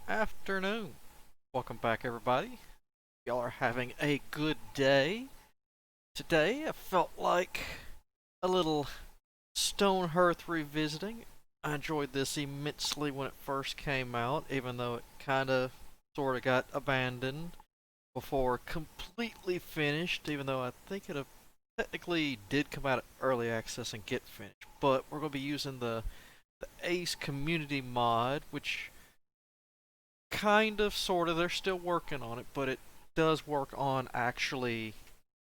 afternoon. Welcome back, everybody. Y'all are having a good day. Today, I felt like a little Stonehearth revisiting. I enjoyed this immensely when it first came out, even though it sort of got abandoned before completely finished, even though I think it technically did come out of early access and get finished. But we're going to be using the ACE community mod, which sort of, they're still working on it, but it does work on actually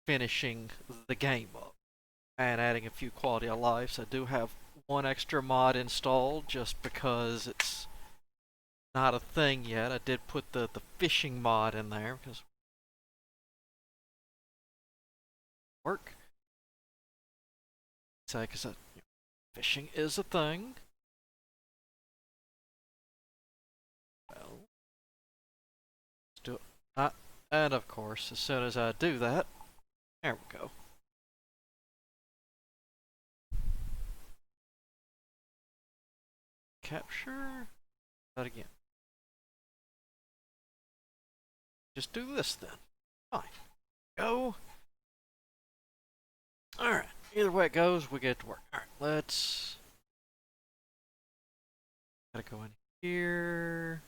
finishing the game up and adding a few quality of lives. I do have one extra mod installed just because it's not a thing yet. I did put the fishing mod in there because work. Say, because fishing is a thing. Well, let's do it. And of course, as soon as I do that, there we go. Capture that again. Just do this then. Fine. Go. Alright. Either way it goes, we get to work. Alright, let's... Gotta go in here.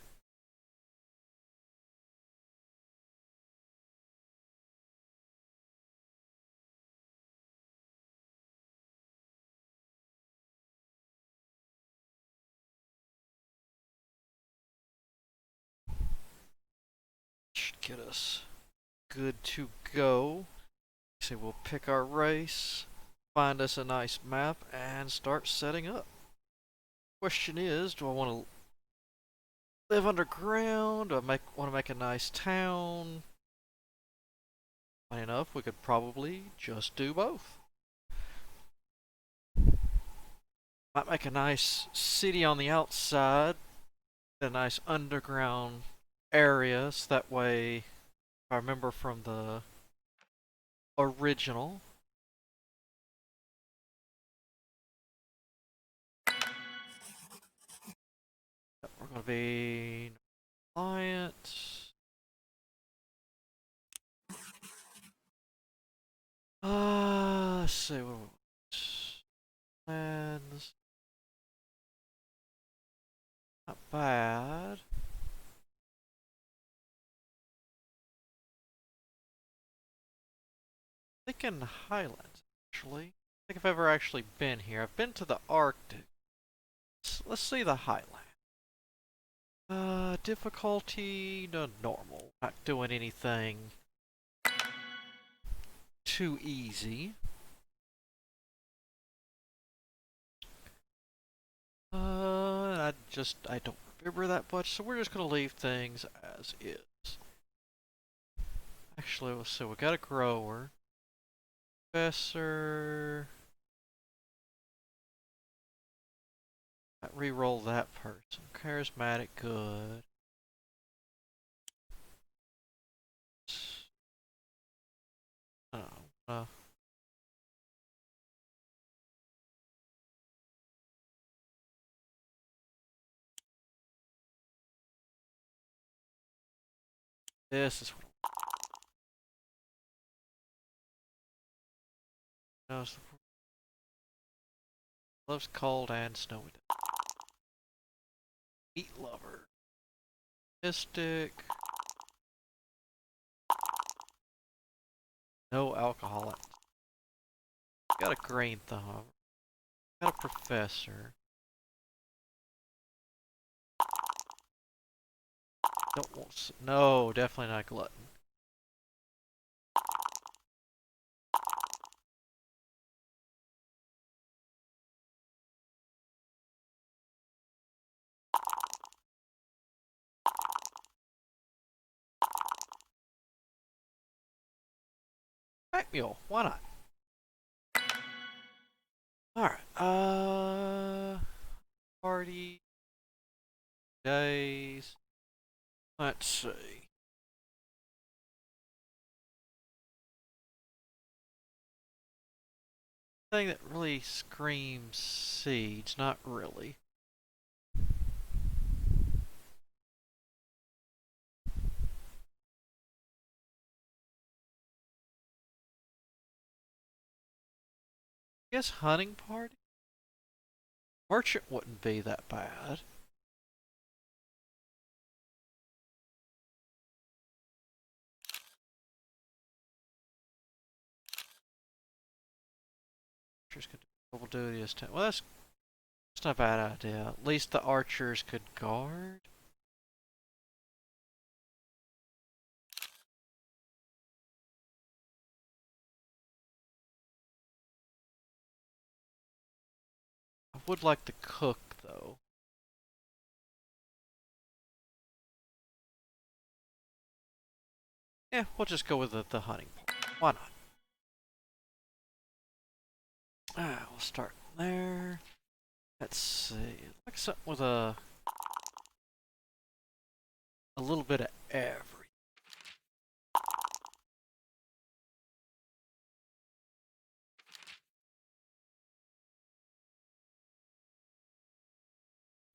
Should get us good to go. So we'll pick our race, find us a nice map, and start setting up. Question is, do I want to live underground? Do I want to make a nice town? Funny enough, we could probably just do both. Might make a nice city on the outside, a nice underground area, so that way, if I remember from the original, we're going to be client. Let's see what plans. Not bad. Thinking Highlands, actually. I think I've ever actually been here. I've been to the Arctic. Let's see the Highlands. Difficulty, no, normal. Not doing anything too easy. I don't remember that much, so we're just gonna leave things as is. Actually, let's see, we got a grower. Professor. Re-roll that person. Charismatic, good. Oh, this is what knows. Loves cold and snowy. Meat lover. Mystic. No alcoholic. Got a green thumb. Got a professor. Don't want. No, definitely not glutton. Pack mule. Why not? All right. Party days. Let's see. Thing that really screams siege. Not really. guess hunting party? Merchant wouldn't be that bad. Archers could do double duty as well, that's not a bad idea. At least the archers could guard. I would like the cook, though. Yeah, we'll just go with the hunting part. Why not? We'll start there. Let's see. Like something with a little bit of everything.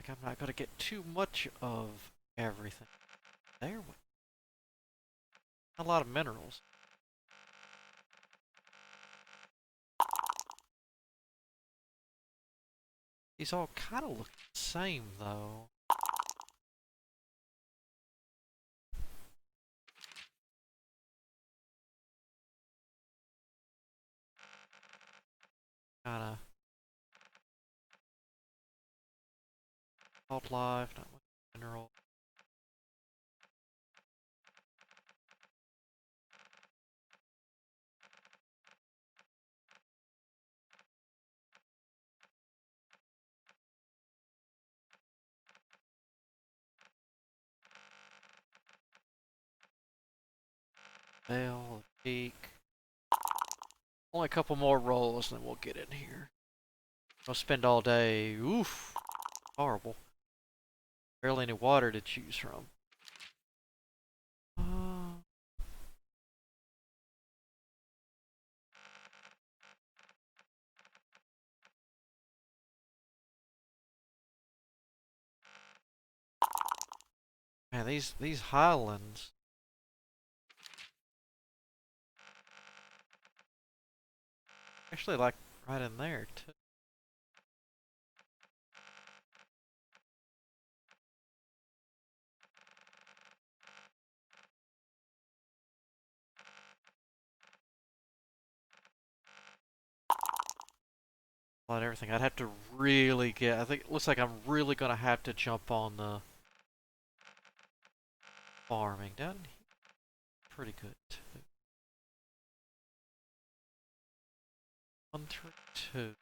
Like I'm not gonna get too much of everything. There, a lot of minerals. These all kind of look the same, though. Kind of wildlife, not much mineral. Veil, peak. Only a couple more rolls, and then we'll get in here. I'll spend all day. Oof, horrible. Barely any water to choose from. Uh, Man, these highlands. Actually, like right in there too. About everything. I'd have to really get. I think it looks like I'm really gonna have to jump on the farming. Down here, pretty good too. 132.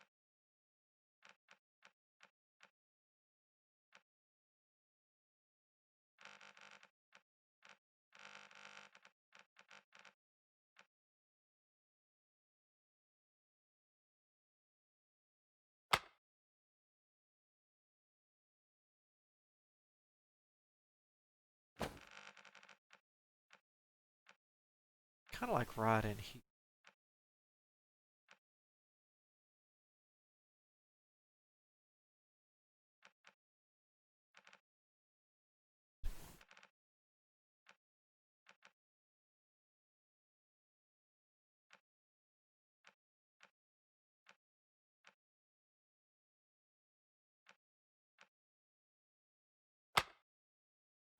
Kind of like right in here.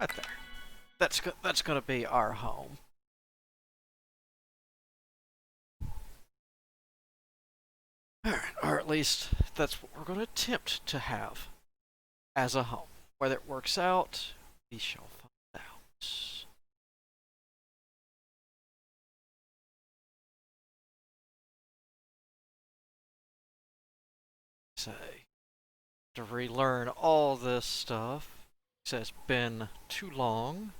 Right there. That's gonna be our home. Alright, or at least that's what we're gonna attempt to have as a home. Whether it works out, we shall find out. Say, to relearn all this stuff. It's been too long.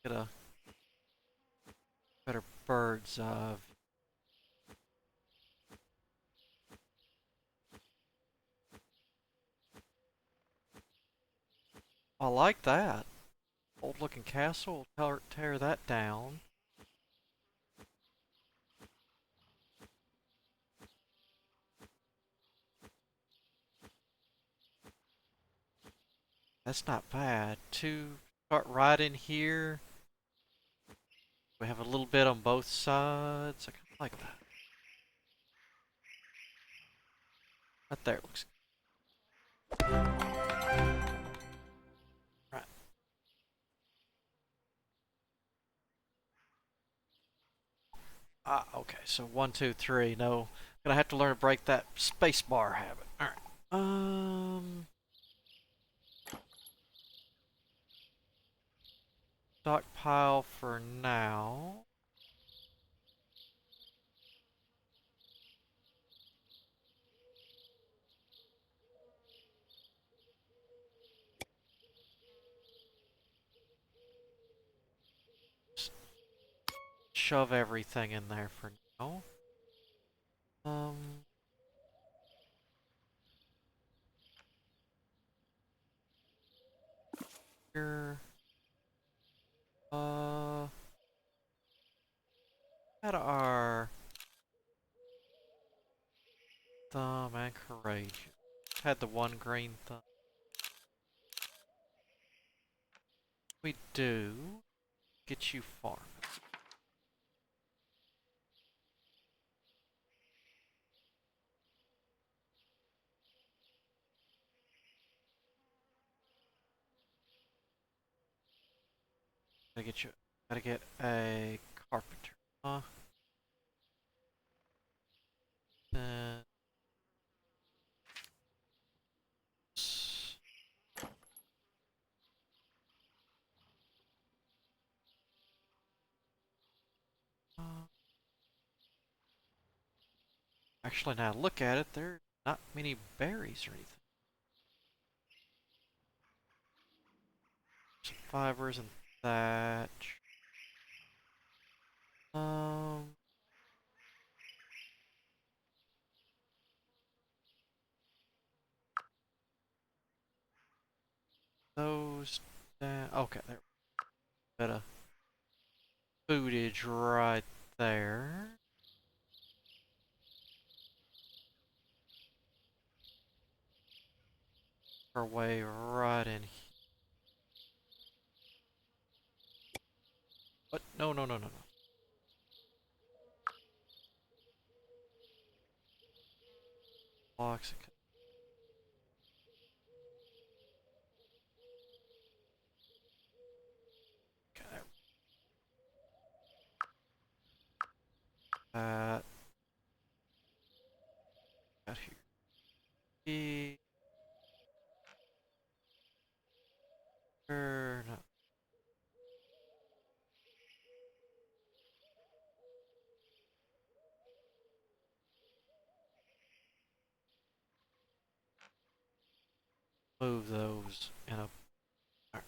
Get a better bird's eye. I like that. Old looking castle. Tear that down. That's not bad. Two Start right in here. We have a little bit on both sides. I kind of like that. Right there looks good. Right. Ah, okay. So 1, 2, 3. No, gonna have to learn to break that space bar habit. All right. Stockpile for now. Shove everything in there for now. Um, here. At our thumb and courageous. Had the one green thumb. We do get you farming. Gotta get you. Gotta get a carpenter. Then actually, now look at it. There's not many berries or anything. Some fibers and thatch. Um, those down. Okay, there. Bit of footage right there. Our way right in here. What? No, no, no, no, no. Blocks. Okay, there. Got here. No. Move those in a. Right.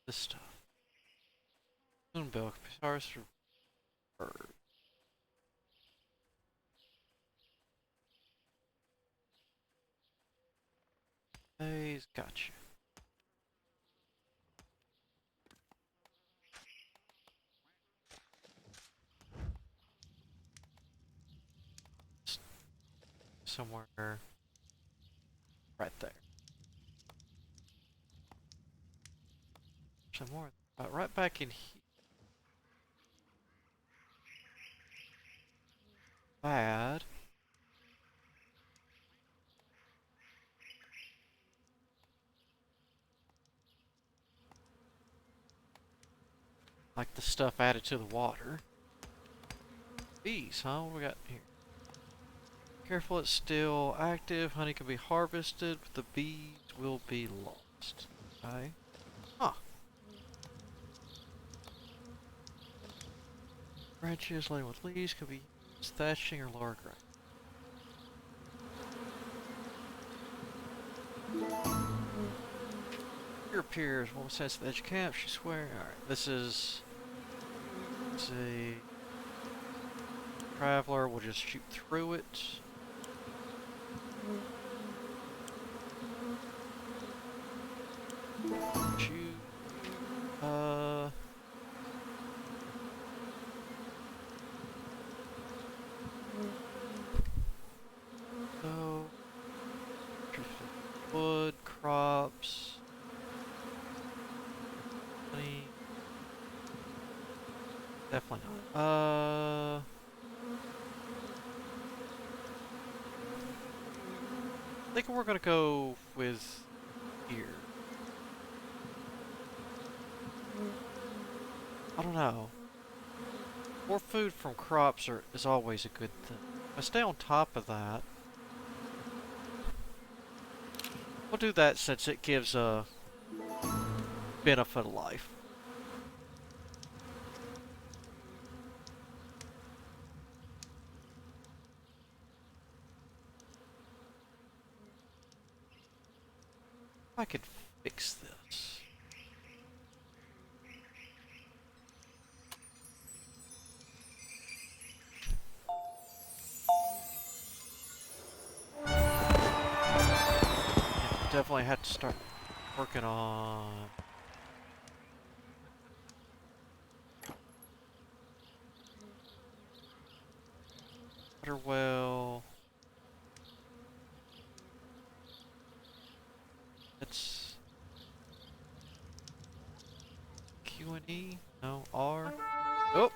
This stuff. Spoonbill, guitars for birds. They's gotcha. Somewhere right there. Some more. Right back in here. Bad. Like the stuff added to the water. Bees, huh? What we got here? Careful, it's still active. Honey can be harvested, but the bees will be lost. Okay. Huh. Branches laden with leaves can be used thatching or lower ground. Here appears one sense of the edge of camp. She's swearing. Alright, this is. Let's see. Traveler, we'll just shoot through it. Shoot. So. crops. Honey. Definitely not. I think we're gonna go with here. I don't know. More food from crops is always a good thing. If I stay on top of that, we'll do that since it gives a benefit of life. I could fix this. Yeah, definitely had to start working on water well. It's Q and E? No, R? Oh!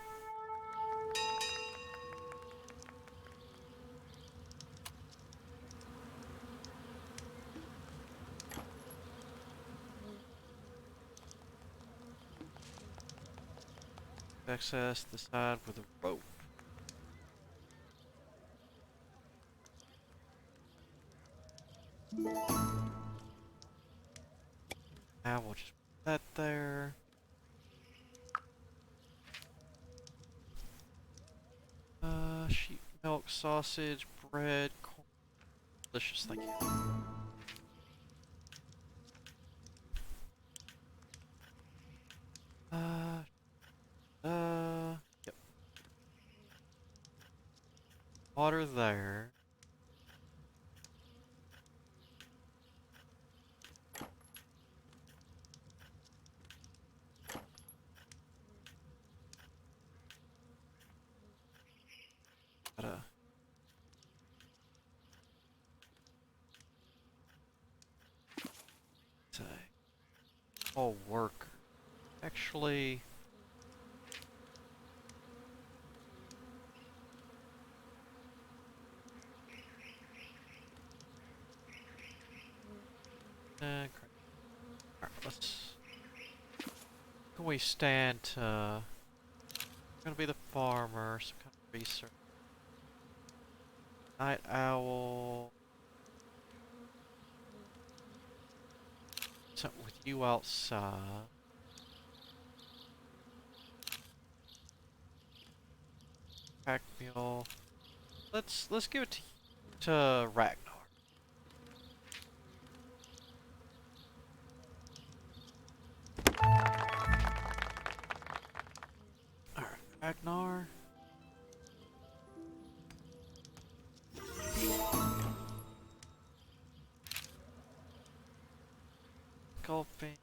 Access the side with a rope. Now we'll just put that there. Sheep milk, sausage, bread, corn. Delicious, thank you. Uh, yep. Water there. Gotta say, all worker. Actually, alright, let's. Can we stand to? Gonna be the farmer, some kind of research. Night owl. Something with you outside. Pack mule. Let's give it to Ragnar. Alright, Ragnar. Gulping.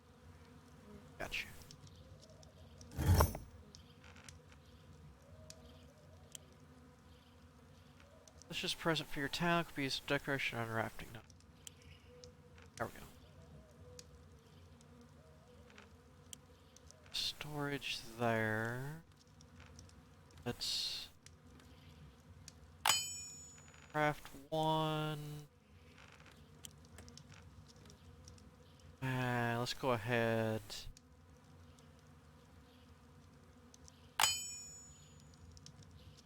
Gotcha. Let's just present for your town. Could be used as decoration on rafting. No. There we go. Storage there. Let's craft one. And let's go ahead.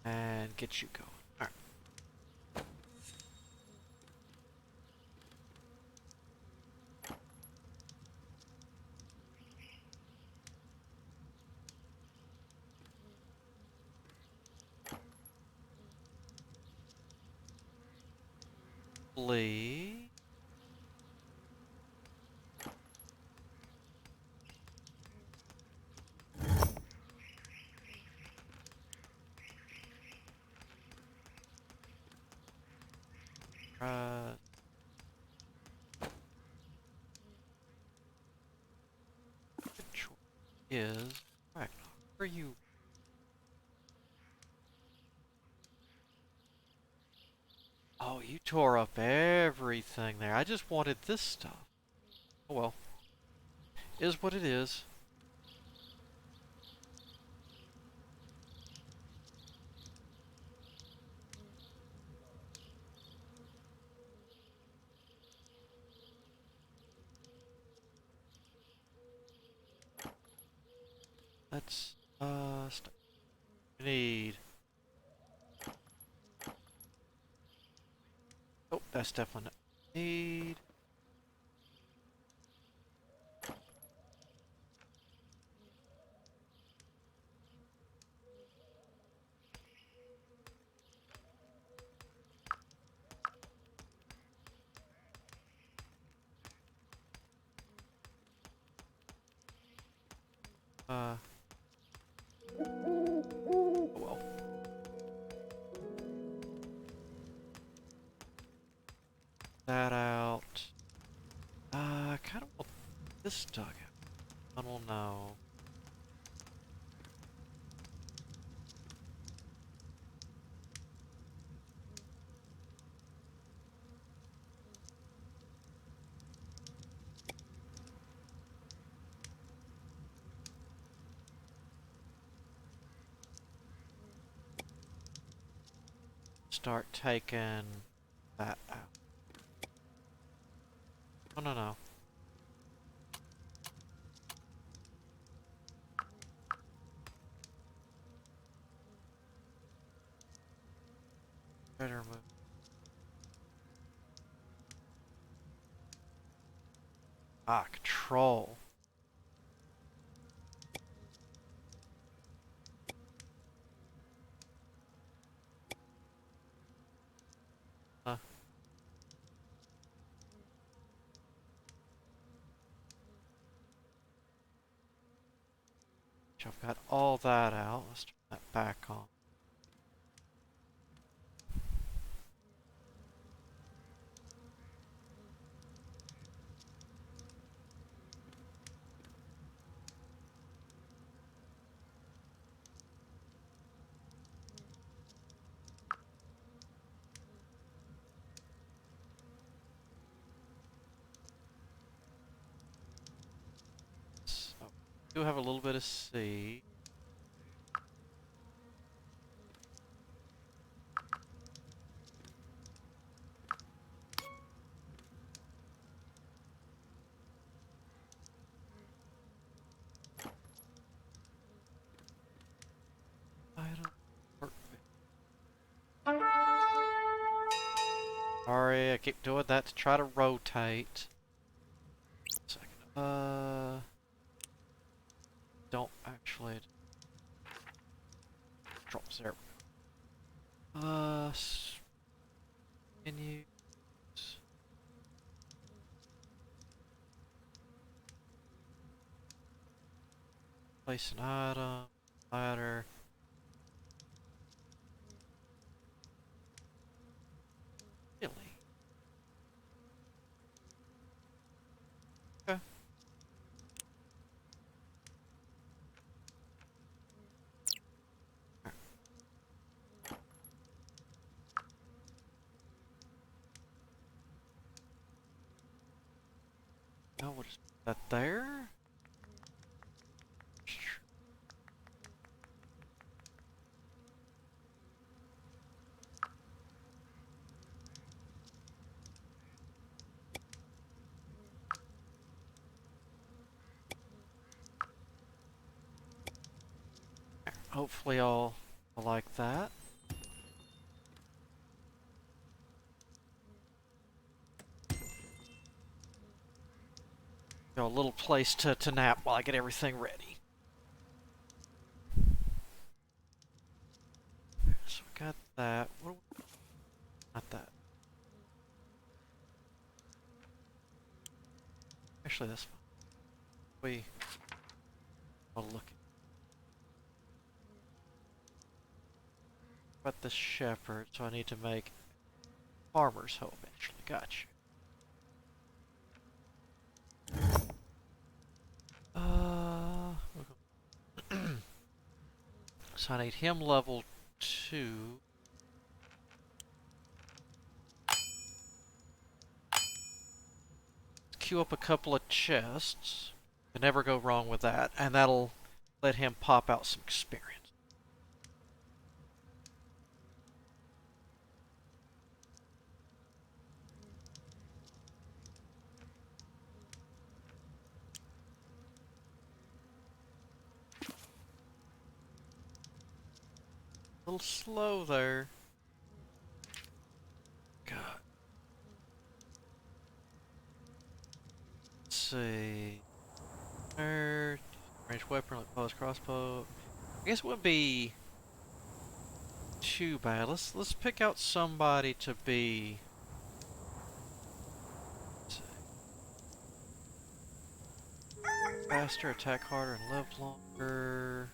And get you going. Alright. Lee. Good choice is Ragnar. Where are you? Oh, you tore up everything there. I just wanted this stuff. Oh well. Is what it is. Let's, we need... Oh, that's definitely not need. Uh, oh well. That out. I kind of want this dugout. I don't know. Start taking that out. Oh, no, no. Better move. Ah, control. Huh. I've got all that out. Let's turn that back on. So, we do have a little bit of C. I don't work. Sorry, I keep doing that to try to rotate. Second. Don't actually. Drops there. Menus. Place an item. Ladder. Really? Okay. Now we'll just put that there. Hopefully I'll like that. Got a little place to nap while I get everything ready. So we got that. Not that. Actually, that's fine. I'll look at the shepherd, so I need to make farmer's home eventually. Gotcha. So I need him level 2. queue up a couple of chests. You never go wrong with that, and that'll let him pop out some experience. A little slow there. God. Let's see. Range weapon like bow, crossbow. I guess it wouldn't be too bad. Let's pick out somebody to be. Faster, attack harder, and live longer.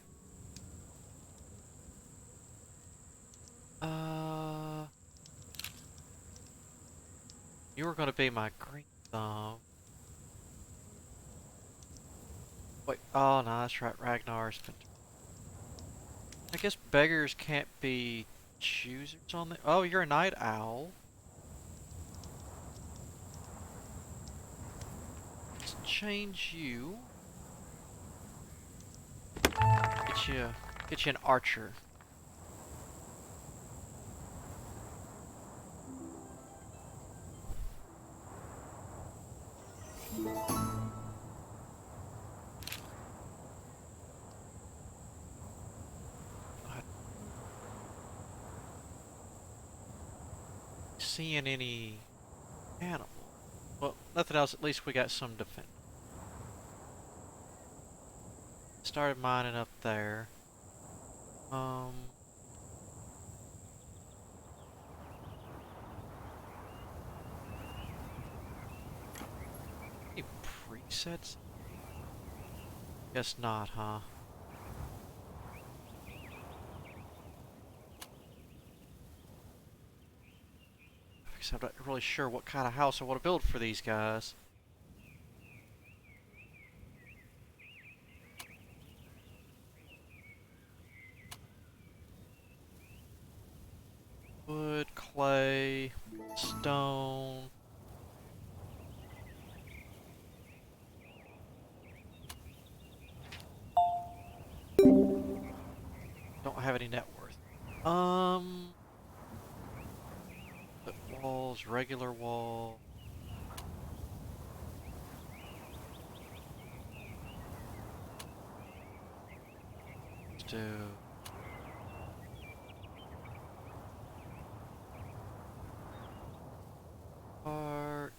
You were gonna be my green thumb. Wait, oh no, that's right. Ragnar's been. I guess beggars can't be choosers on the. Oh, you're a night owl. Let's change you. Get you an archer. Seeing any animal? Well, nothing else. At least we got some defense. Started mining up there. Any presets? Guess not, huh? Because I'm not really sure what kind of house I want to build for these guys. Wood, clay, stone. Don't have any net worth. Walls, regular wall. Let's do. Park.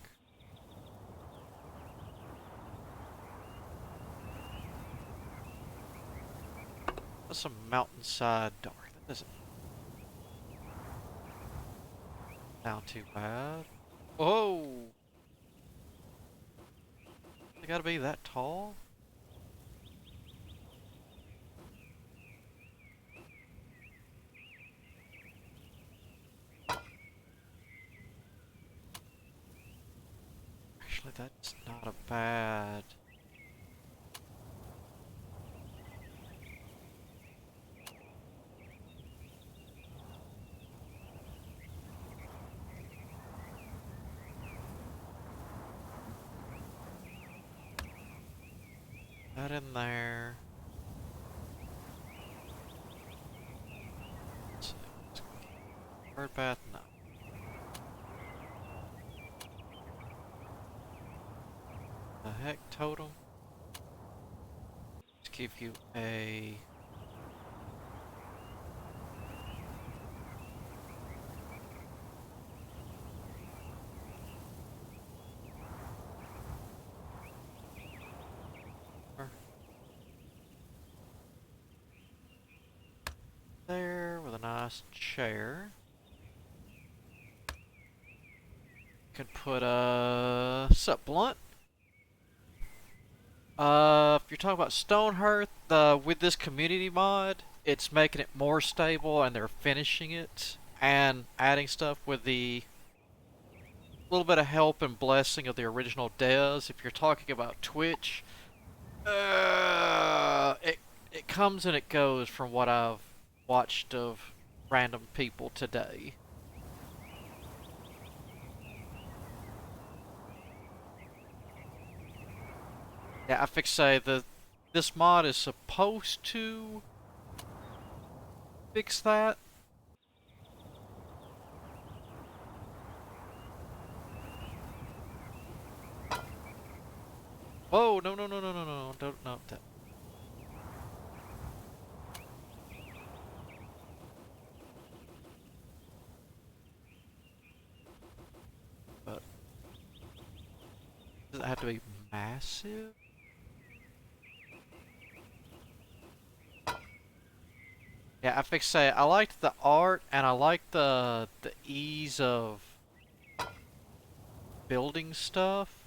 That's some mountainside dark. That doesn't sound too bad. Whoa! They gotta be that tall? Actually, that's not a bad. That in there. Let's see. Bird bath, no. The heck, totem? Let's give you a. There with a nice chair. Could put a sup blunt. If you're talking about Stonehearth, with this community mod, it's making it more stable, and they're finishing it and adding stuff with the little bit of help and blessing of the original devs. If you're talking about Twitch, it comes and it goes from what I've watched of random people today. Yeah, I fix say this mod is supposed to fix that. Whoa, no, no, no, no, no, no, don't, no, that. But does it have to be massive? Yeah, I fix say I liked the art and I like the ease of building stuff.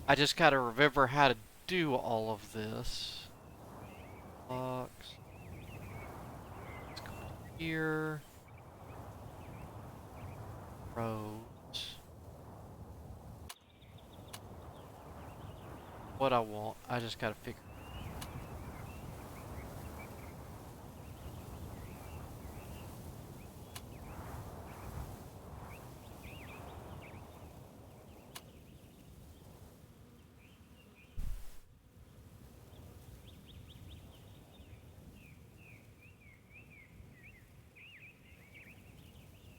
I just gotta remember how to do all of this. Blocks. Let's go here. Roads. What I want. I just gotta figure.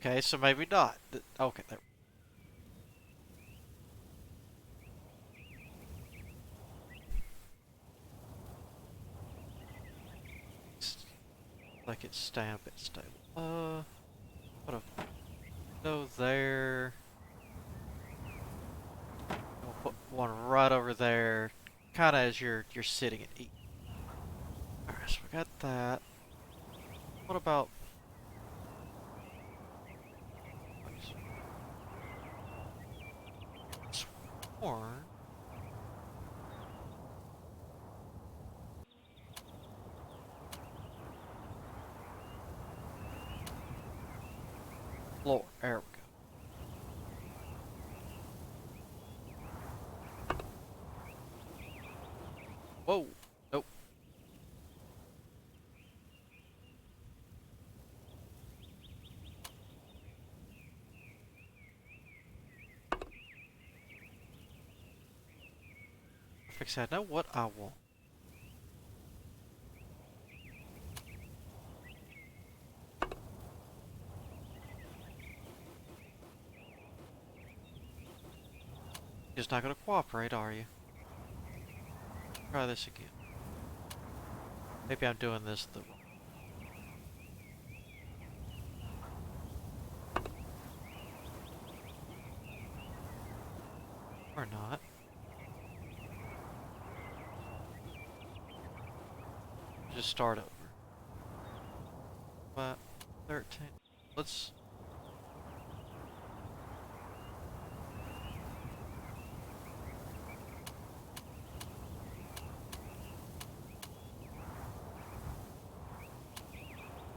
Okay, so maybe not. Okay, there. Like it's staying a bit stable. Put a window there. We'll put one right over there, kind of as you're sitting and eating. All right, so we got that. What about sworn? Floor. There we go. Whoa. Nope. Fix that. Know what I want. Just not gonna cooperate, are you? Try this again. Maybe I'm doing this the wrong. Or not. Just start over. But 13. Let's.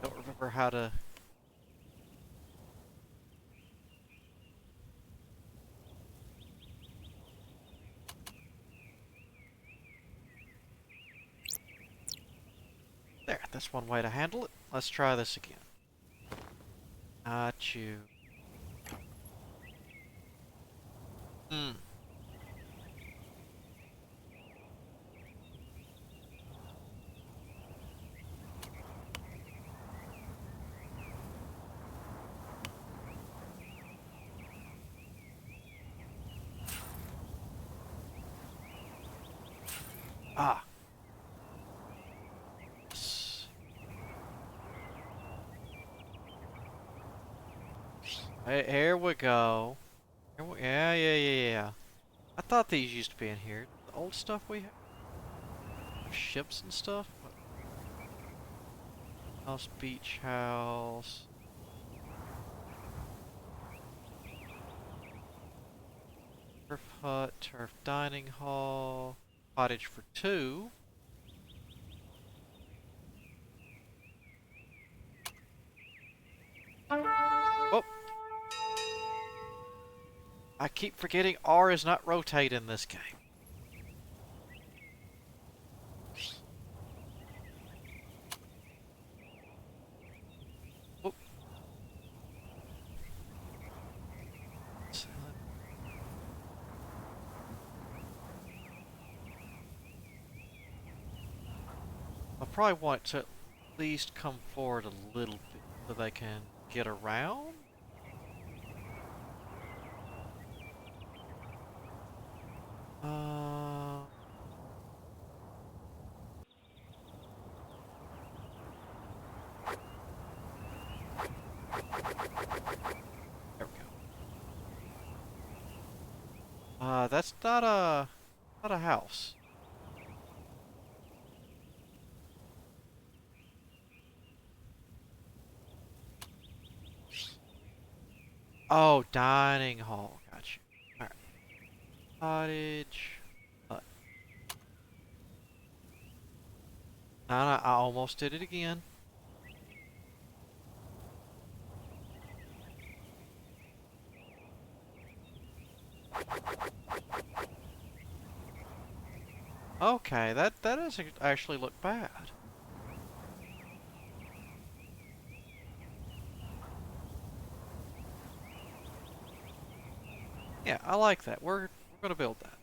Don't remember how to. There, that's one way to handle it. Let's try this again. Got you. Hmm. Ah. Hey, here we go. Yeah, yeah, yeah, yeah. I thought these used to be in here. The old stuff we have. Ships and stuff. What? House, beach house. Turf hut, turf dining hall. Cottage for two. Oh! I keep forgetting R is not rotate in this game. probably want to at least come forward a little bit so they can get around. Uh, there we go. That's not a house. Oh, dining hall. Got you. All right. Cottage. Hut. No, no, I almost did it again. Okay, that doesn't actually look bad. Yeah, I like that. We're gonna build that.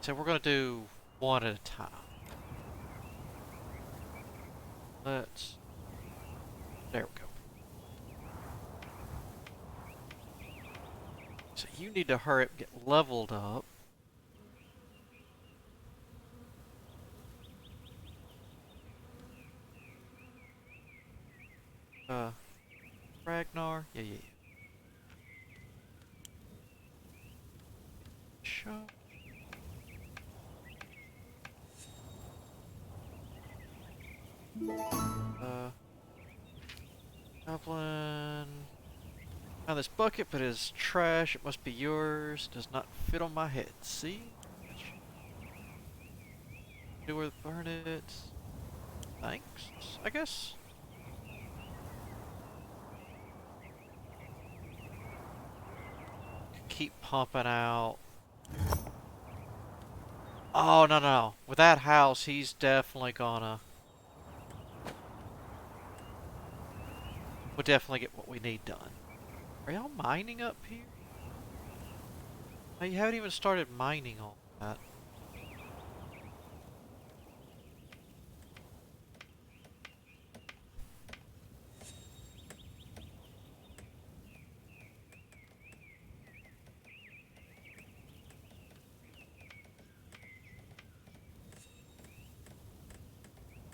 So we're gonna do one at a time. Let's. There we go. So you need to hurry up and get leveled up. Uh, Ragnar? Yeah, yeah, yeah. Show. Uh, Goblin. Found this bucket, but it is trash. It must be yours. Does not fit on my head. See? Do where burn it. Thanks, I guess. Keep pumping out. Oh, no, no, no. With that house, he's definitely gonna... We'll definitely get what we need done. Are y'all mining up here? No, you haven't even started mining all that.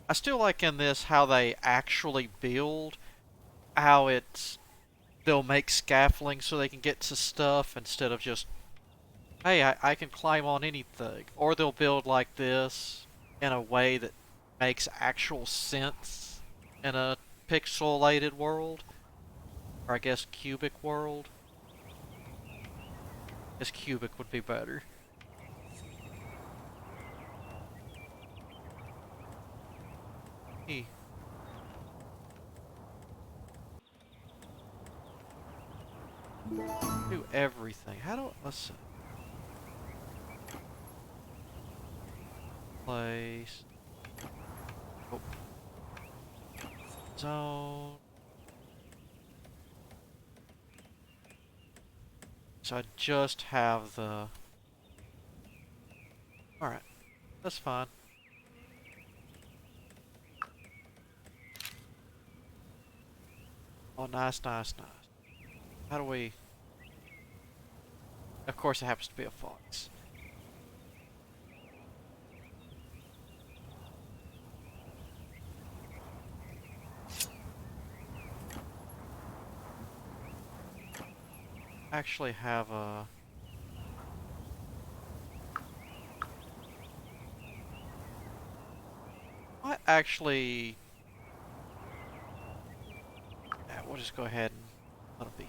I still like in this how they actually build, how it's they'll make scaffolding so they can get to stuff instead of just, hey, I can climb on anything. Or they'll build like this in a way that makes actual sense in a pixelated world. Or I guess cubic world. This cubic would be better. Hey. Do everything. How do let's see. Place. Oh. Zone. So I just have the... Alright. That's fine. Oh, nice, nice, nice. How do we... Of course it happens to be a fox. Actually have a... I actually... Yeah, we'll just go ahead and let it be.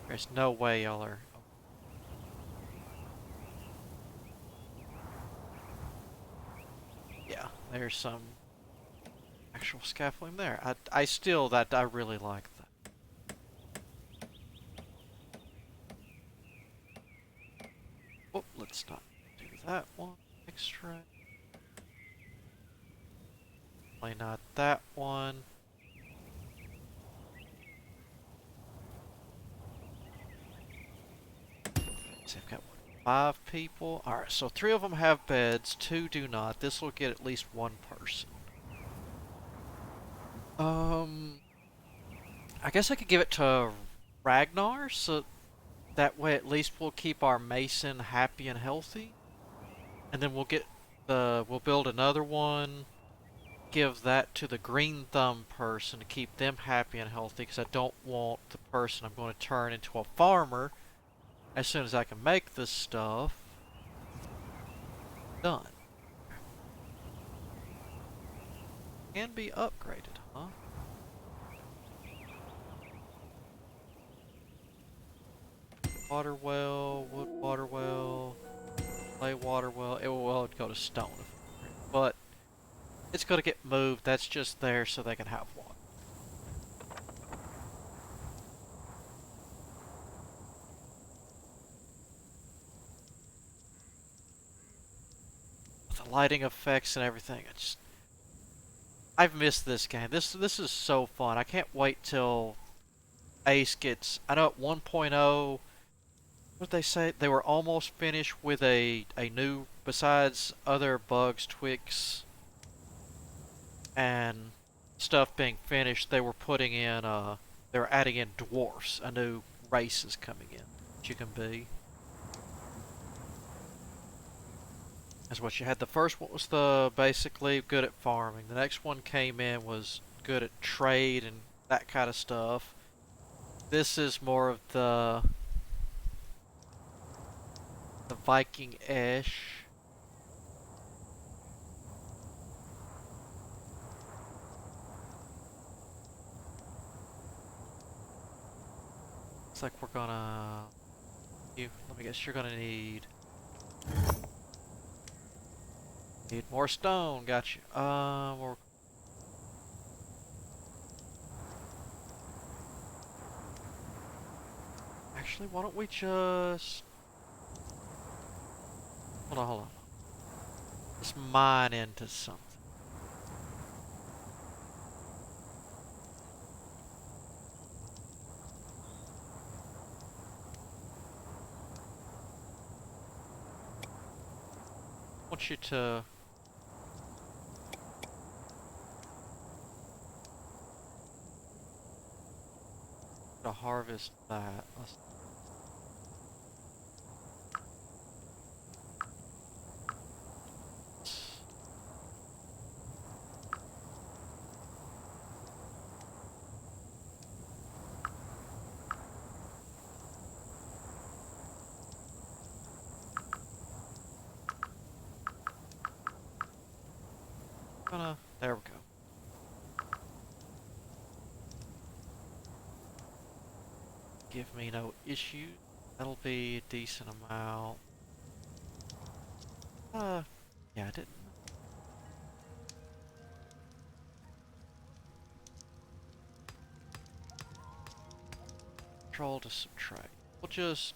There's no way y'all are... Yeah, there's some actual scaffolding there. I still, I really like that. Oh, let's not do that one. Extract. Probably not that one. So I've got what, 5 people. Alright, so 3 of them have beds, 2 do not. This will get at least 1 person. I guess I could give it to Ragnar, so that way at least we'll keep our Mason happy and healthy. And then we'll build another one, give that to the Green Thumb person to keep them happy and healthy, because I don't want the person I'm going to turn into a farmer as soon as I can make this stuff. Done. Can be upgraded, huh? Water well, wood water well, clay water well. It will go to stone, but it's going to get moved. That's just there so they can have water. With the lighting effects and everything, I've missed this game. This is so fun. I can't wait till Ace gets. I know at 1.0, what did they say? They were almost finished with a new, besides other bugs, tweaks, and stuff being finished. They were putting in they were adding in dwarfs. A new race is coming in that you can be. That's what you had. The first one was the basically good at farming. The next one came in was good at trade and that kind of stuff. This is more of the Viking-ish. Looks like we're gonna. Let me guess. You're gonna need more stone. Got you. Actually, why don't we just hold on. Let's mine into something. I want you to harvest that. Let's there we go. Give me no issues. That'll be a decent amount. Yeah, I didn't. Control to subtract. We'll just.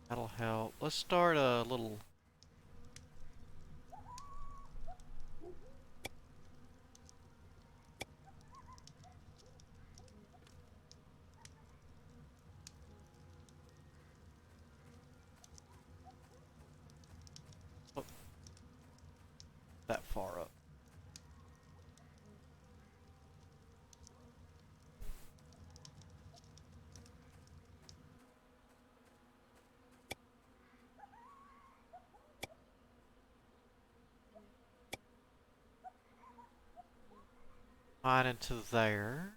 That'll help. Let's start a little. Oh, that far up. Mine into there.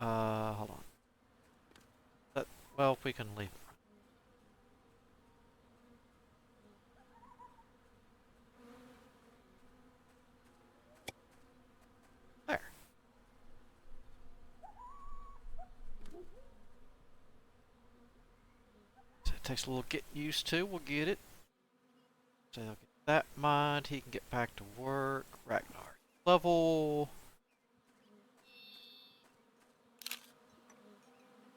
Hold on. Well, we can leave it. There. So it takes a little getting used to. We'll get it. So they'll get that mind, he can get back to work. Ragnar level.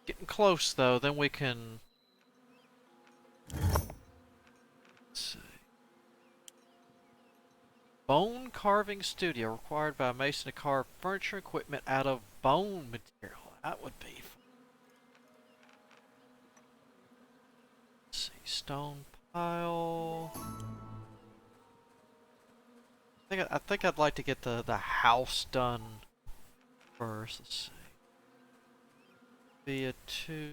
Getting close though, then we can. Let's see. Bone carving studio required by a mason to carve furniture and equipment out of bone material. That would be fun. Let's see. Stone pile. I think I'd like to get the house done first. Let's see. Be a 2.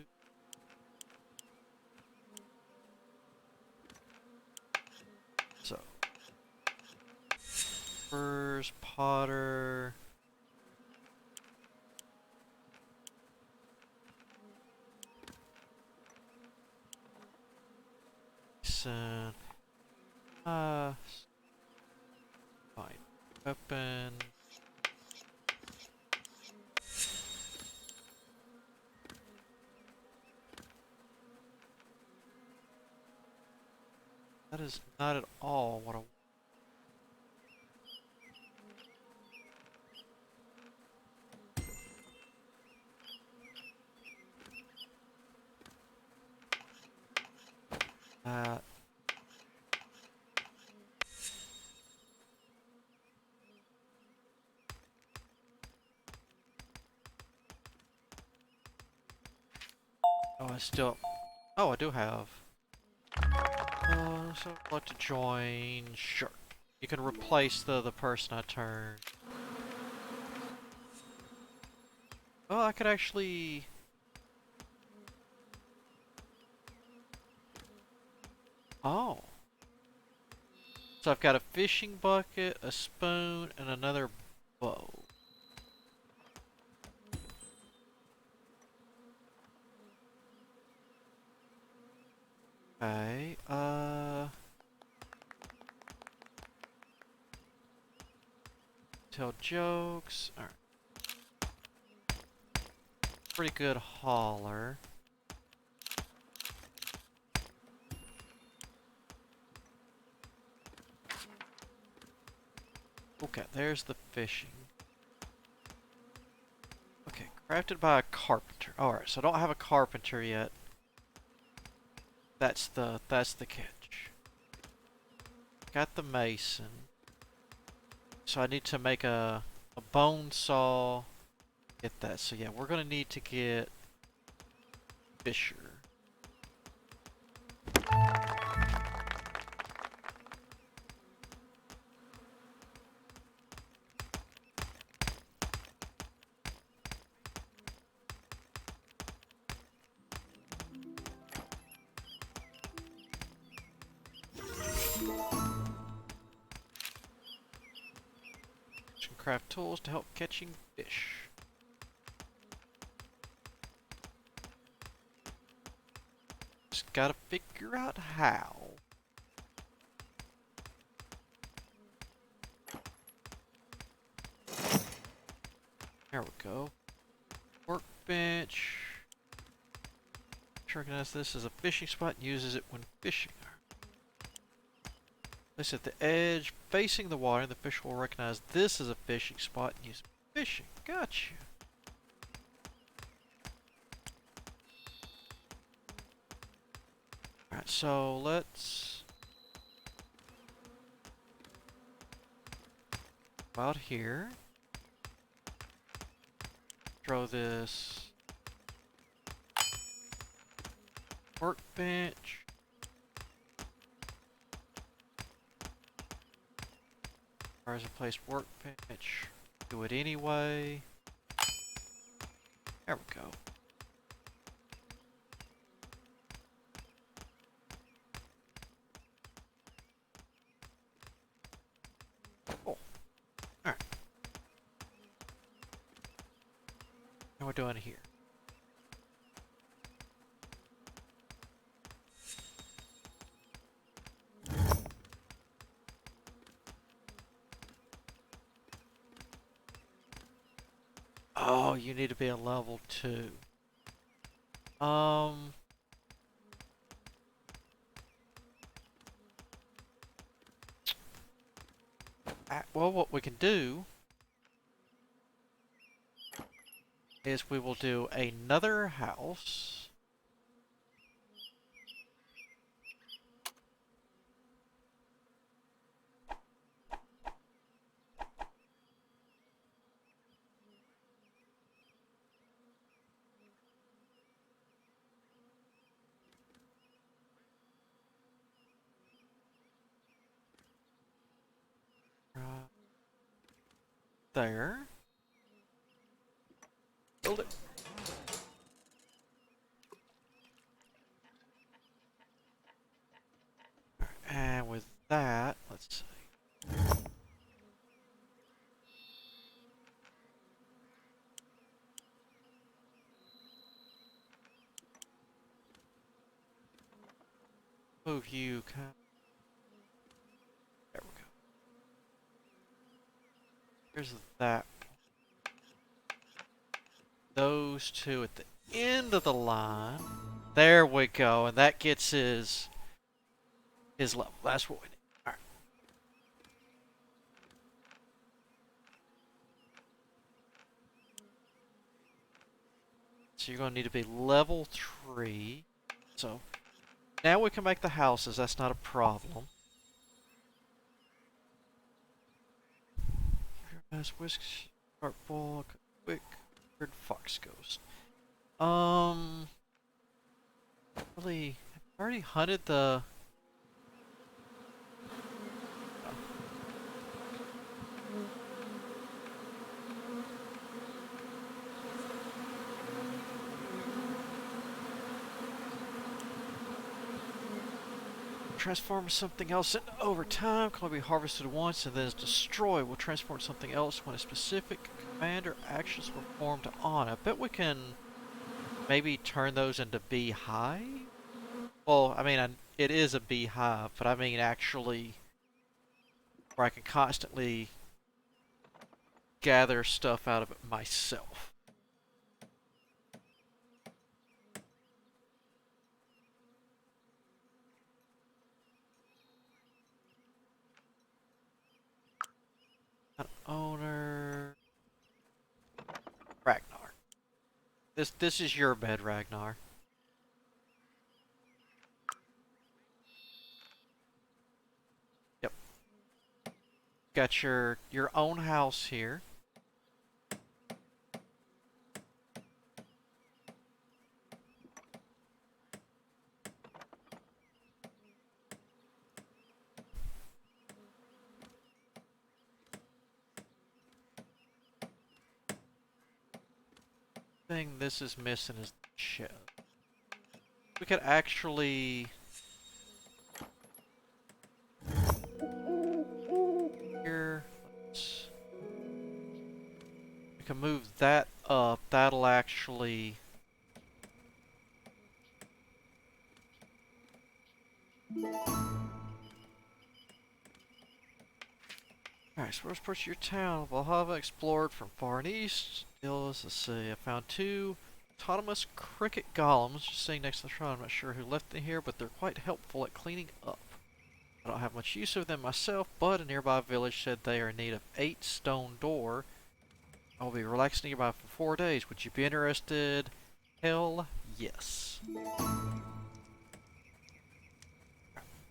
So first Potter. Mason. Fine. Weapon. That is not at all what I want. That. Oh, I still. Oh, I do have. So I'd like to join. Sure. You can replace the person I turned. Oh, I could actually. Oh. So I've got a fishing bucket, a spoon, and another bow. Okay, tell jokes. Alright. Pretty good hauler. Okay, there's the fishing. Okay, crafted by a carpenter. Alright, so I don't have a carpenter yet. That's the catch. Got the mason. So I need to make a bone saw. Get that. So yeah, we're gonna need to get Fisher. Craft tools to help catching fish. Just gotta figure out how. There we go. Workbench. Recognize this as a fishing spot and uses it when fishing. Place at the edge, facing the water, the fish will recognize this as a fishing spot and use it for fishing. Gotcha. Alright, so let's go out here. Throw this workbench. Requires a placed workbench. Do it anyway. There we go. Cool. Alright. And we're doing it here. Oh, you need to be a level 2. well, what we can do is we will do another house. Right there. Build it. And with that, let's see. Move you. There we go. Here's that. Those two at the end of the line. There we go, and that gets his level. That's what we need. All right. So you're going to need to be level 3. So now we can make the houses. That's not a problem. Nice whisk, sharp ball, quick, weird fox ghost. Really, I already hunted the. Transform something else into over time. Can only be harvested once and then is destroyed. Will transform something else when a specific command or actions were performed on. I bet we can maybe turn those into beehive. Well, I mean, it is a beehive, but I mean actually where I can constantly gather stuff out of it myself. An owner. Ragnar. This is your bed, Ragnar. Yep. Got your own house here. Thing this is missing is the shed. We could actually here. We can move that up. That'll actually. Alright, so where's part of your town? Valhalla explored from far and east. Still, let's see. I found 2 autonomous cricket golems just sitting next to the shrine. I'm not sure who left them here, but they're quite helpful at cleaning up. I don't have much use of them myself, but a nearby village said they are in need of 8 stone door. I'll be relaxing nearby for 4 days. Would you be interested? Hell yes.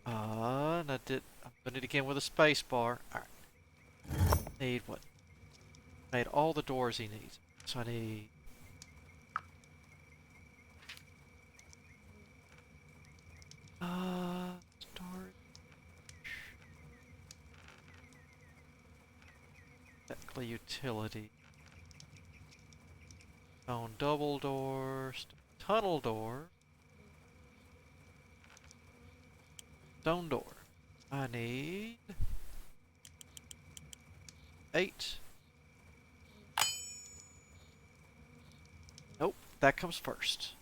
And I did. I'm doing it again with a space bar. Alright. Need what? Made all the doors he needs. So I need. Storage. Technically utility. Stone double door. Tunnel door. Stone door. I need 8. Nope, that comes first.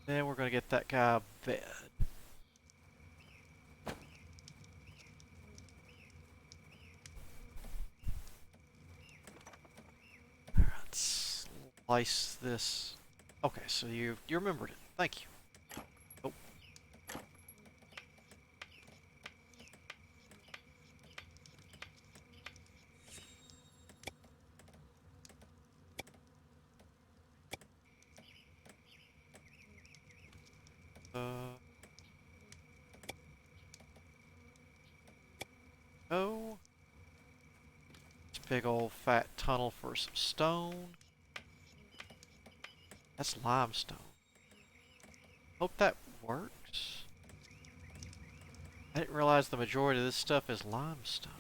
Then we're gonna get that guy a bed. Let's slice this. Okay, so you remembered it. Thank you. Oh. big old fat tunnel for some stone. That's limestone. Hope that works. I didn't realize the majority of this stuff is limestone.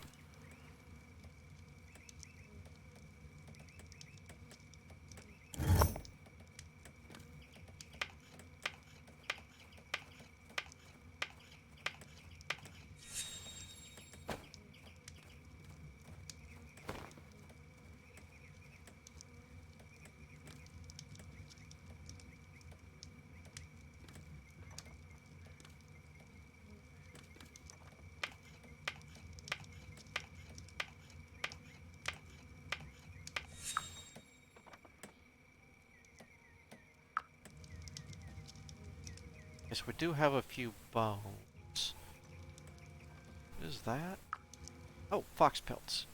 Yes, we do have a few bones. What is that? Oh, fox pelts.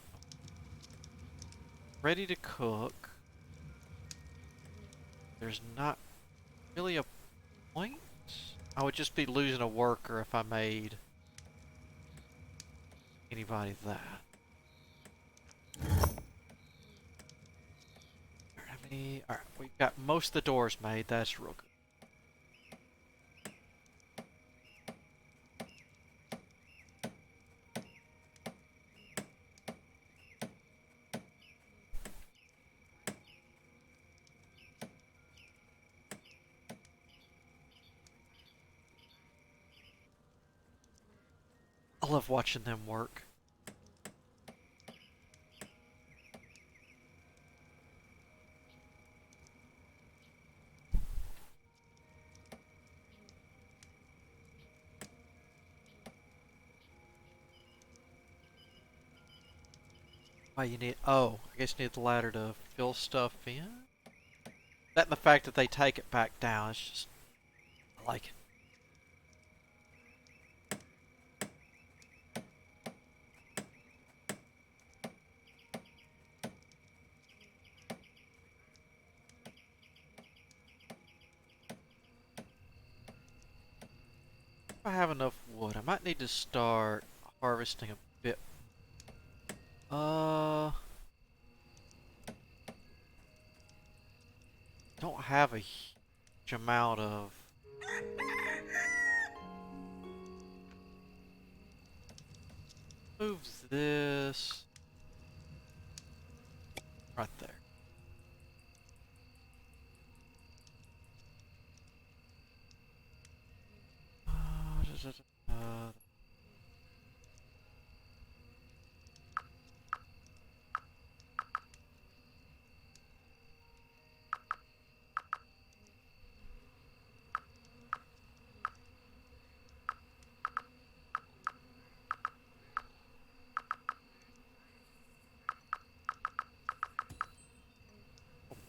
Ready to cook. There's not really a point. I would just be losing a worker if I made anybody that. Alright, we've got most of the doors made. That's real good. I love watching them work. Why you need... Oh, I guess you need the ladder to fill stuff in? That and the fact that they take it back down. It's just... I like it. If I have enough wood, I might need to start harvesting a bit. Don't have a huge amount of... Moves this... Right there.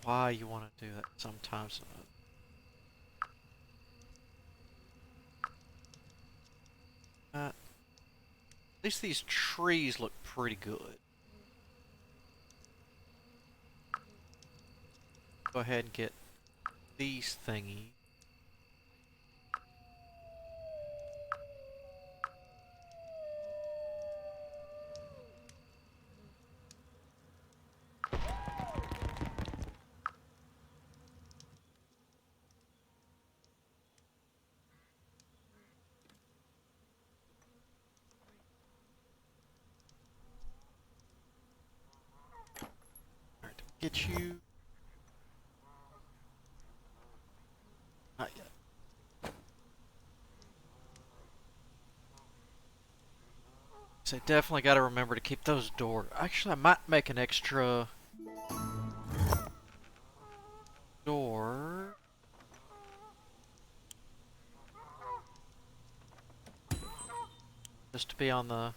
Why you want to do that sometimes. At least these trees look pretty good. Go ahead and get these thingies. Alright, get you. Not yet. So definitely got to remember to keep those doors. Actually, I might make an extra door. Just to be on the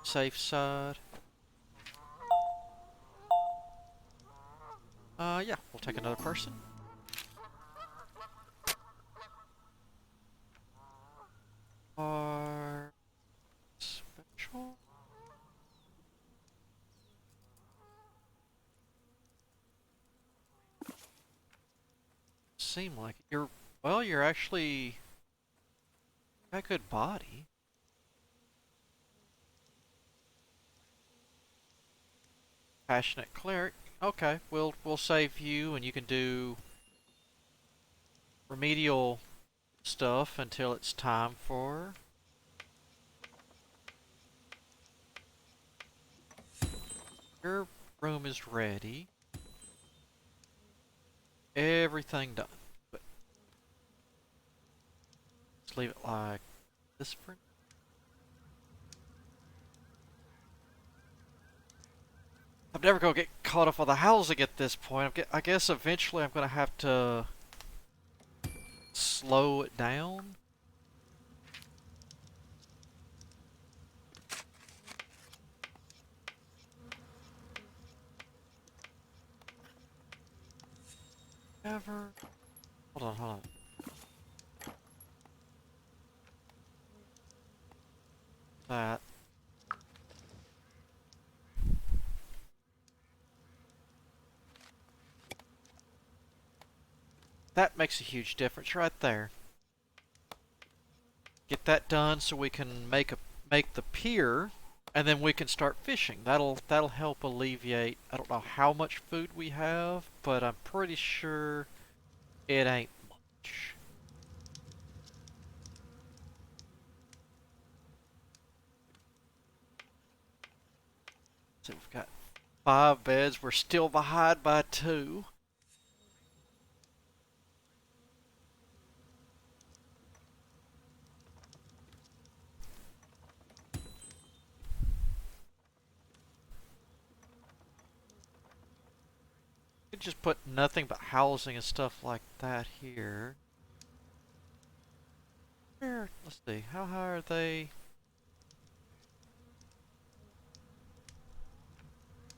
safe side. Yeah, we'll take another person. Or special. Seem like you're well. You're actually got a good body. Passionate cleric. Okay, we'll save you, and you can do remedial stuff until it's time for. Your room is ready. Everything done. But let's leave it like this for. I'm never gonna get caught up on the housing at this point. I guess eventually I'm gonna have to slow it down. Ever. Hold on. That. That makes a huge difference right there. Get that done so we can make the pier, and then we can start fishing. That'll help alleviate. I don't know how much food we have, but I'm pretty sure it ain't much. So we've got 5 beds. We're still behind by 2. You can just put nothing but housing and stuff like that here. Here, let's see. How high are they?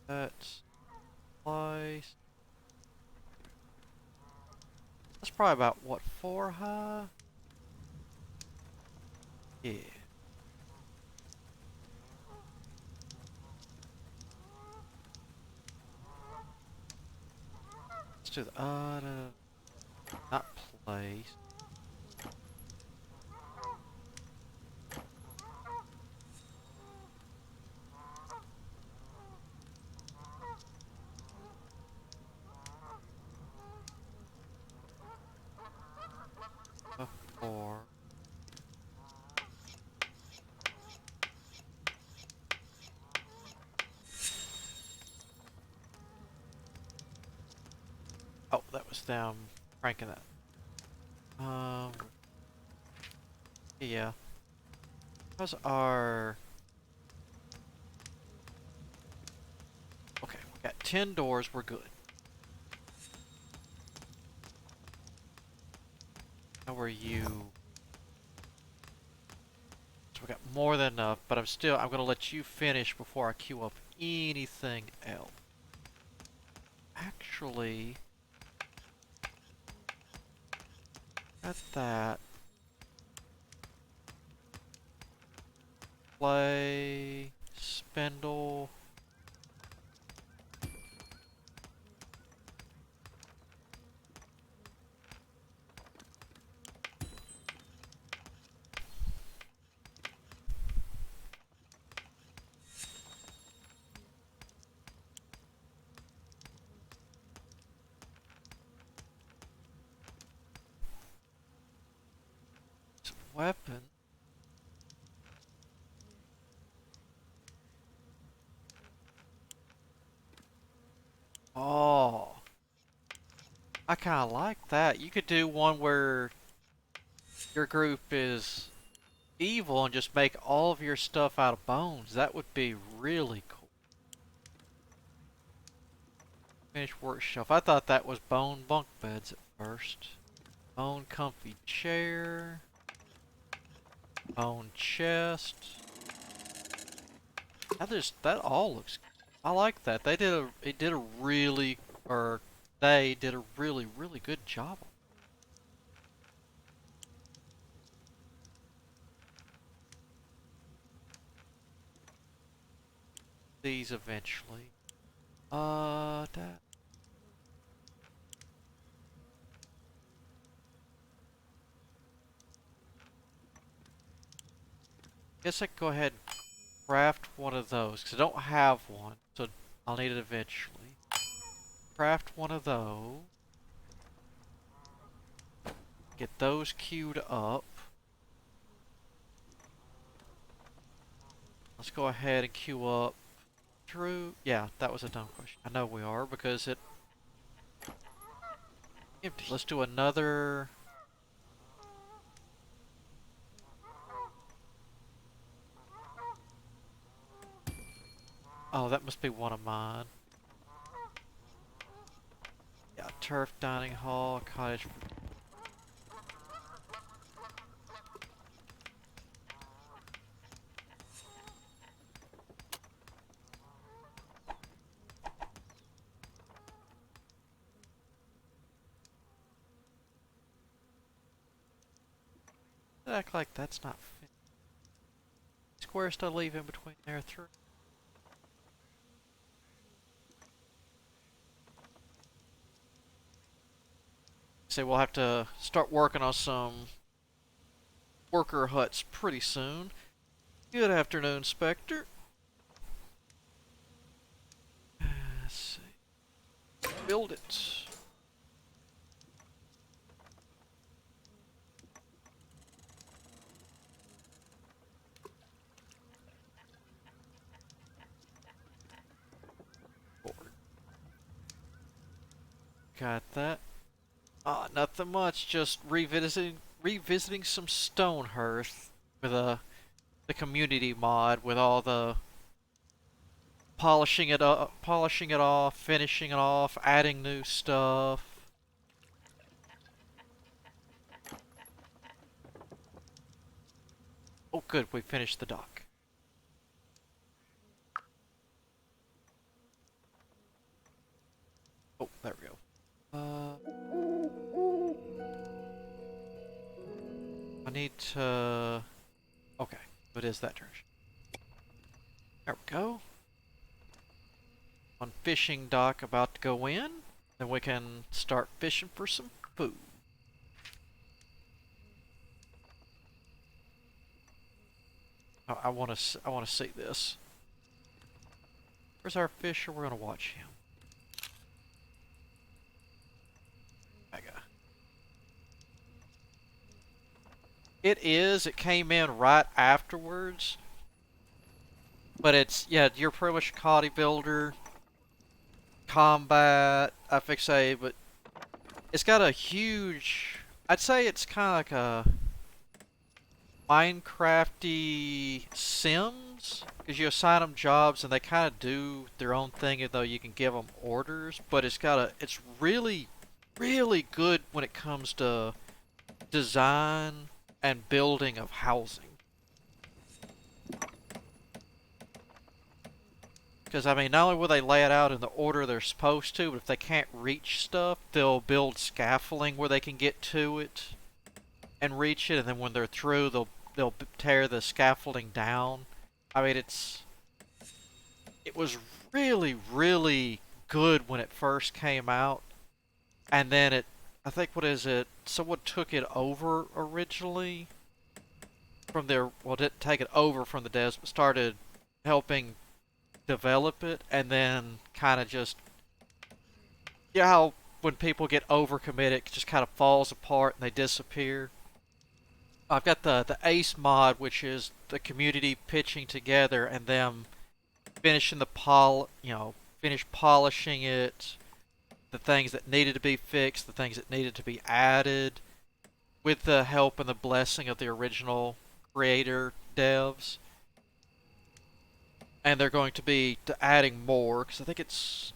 That's place. That's probably about what, 4 high? Yeah. Let's do the not place. Four. Oh, that was them cranking that. Yeah. How's our? Okay, we got 10 doors. We're good. How are you? So we got more than enough, but I'm gonna let you finish before I queue up anything else. Actually, got that. Play, spindle. Weapon. Oh, I kind of like that. You could do one where your group is evil and just make all of your stuff out of bones. That would be really cool. Finish workshop. I thought that was bone bunk beds at first. Bone comfy chair. Bone chest. That all looks. I like that. It did a really, or they did a really good job. These eventually. That. Guess I can go ahead and craft one of those because I don't have one. So I'll need it eventually. Craft one of those. Get those queued up. Let's go ahead and queue up. True. Yeah, that was a dumb question. I know we are because it empty. Let's do another. Oh, that must be one of mine. Yeah, turf dining hall, cottage. Act like that's not finished. Squares to leave in between there through. So we'll have to start working on some worker huts pretty soon. Good afternoon, Spectre. Let's see. Build it. Forward. Got that. Nothing much. Just revisiting some Stonehearth with the community mod with all the polishing it up, polishing it off, finishing it off, adding new stuff. Oh, good. We finished the dock. Oh, there we go. I need to. Okay, it is that direction. There we go. One fishing dock about to go in. Then we can start fishing for some food. Oh, I want to see this. Where's our fisher? We're gonna watch him. Mega. It is. It came in right afterwards. But it's, yeah, you're pretty much a bodybuilder. Combat, I fixate, but it's got a huge. I'd say it's kind of like a Minecrafty Sims, because you assign them jobs and they kind of do their own thing, even though you can give them orders. But it's really, really good when it comes to design and building of housing. Because, I mean, not only will they lay it out in the order they're supposed to, but if they can't reach stuff, they'll build scaffolding where they can get to it and reach it, and then when they're through, they'll tear the scaffolding down. I mean, it was really, really good when it first came out, and then I think, what is it, someone took it over originally from their, well, didn't take it over from the devs, but started helping develop it, and then kind of just, you know how when people get overcommitted, it just kind of falls apart and they disappear. I've got the ACE mod, which is the community pitching together and them finishing finish polishing it, the things that needed to be fixed, the things that needed to be added, with the help and the blessing of the original creator devs. And they're going to be adding more, because I think it's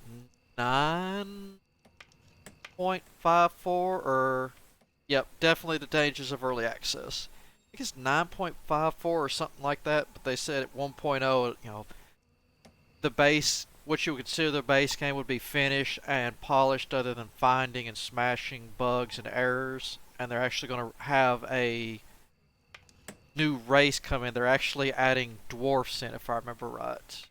9.54, or, yep, definitely the dangers of early access. I think it's 9.54 or something like that, but they said at 1.0, the base, what you would consider the base game, would be finished and polished other than finding and smashing bugs and errors. And they're actually going to have a new race come in. They're actually adding dwarfs in, if I remember right.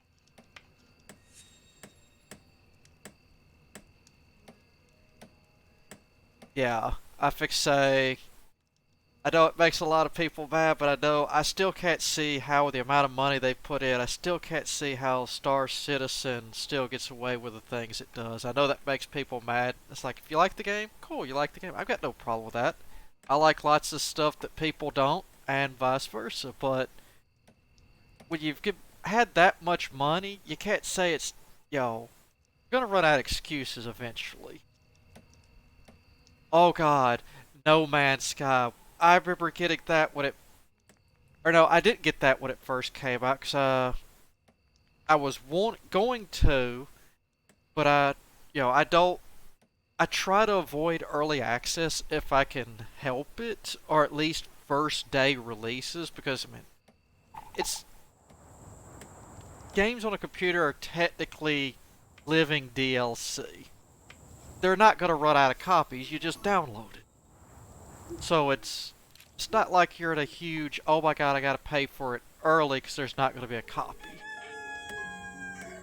Yeah, I fixate. I know it makes a lot of people mad, but I know I still can't see how with the amount of money they've put in, I still can't see how Star Citizen still gets away with the things it does. I know that makes people mad. It's like, if you like the game, cool, you like the game. I've got no problem with that. I like lots of stuff that people don't, and vice versa, but when had that much money, you can't say it's, yo, you're gonna run out of excuses eventually. Oh god, No Man's Sky. I remember getting that when it, or no, I didn't get that when it first came out, because I was going to, but I don't, I try to avoid early access if I can help it, or at least first day releases, because, I mean, it's, games on a computer are technically living DLC. They're not going to run out of copies, you just download it. So it's not like you're in a huge, oh my god, I gotta pay for it early because there's not going to be a copy.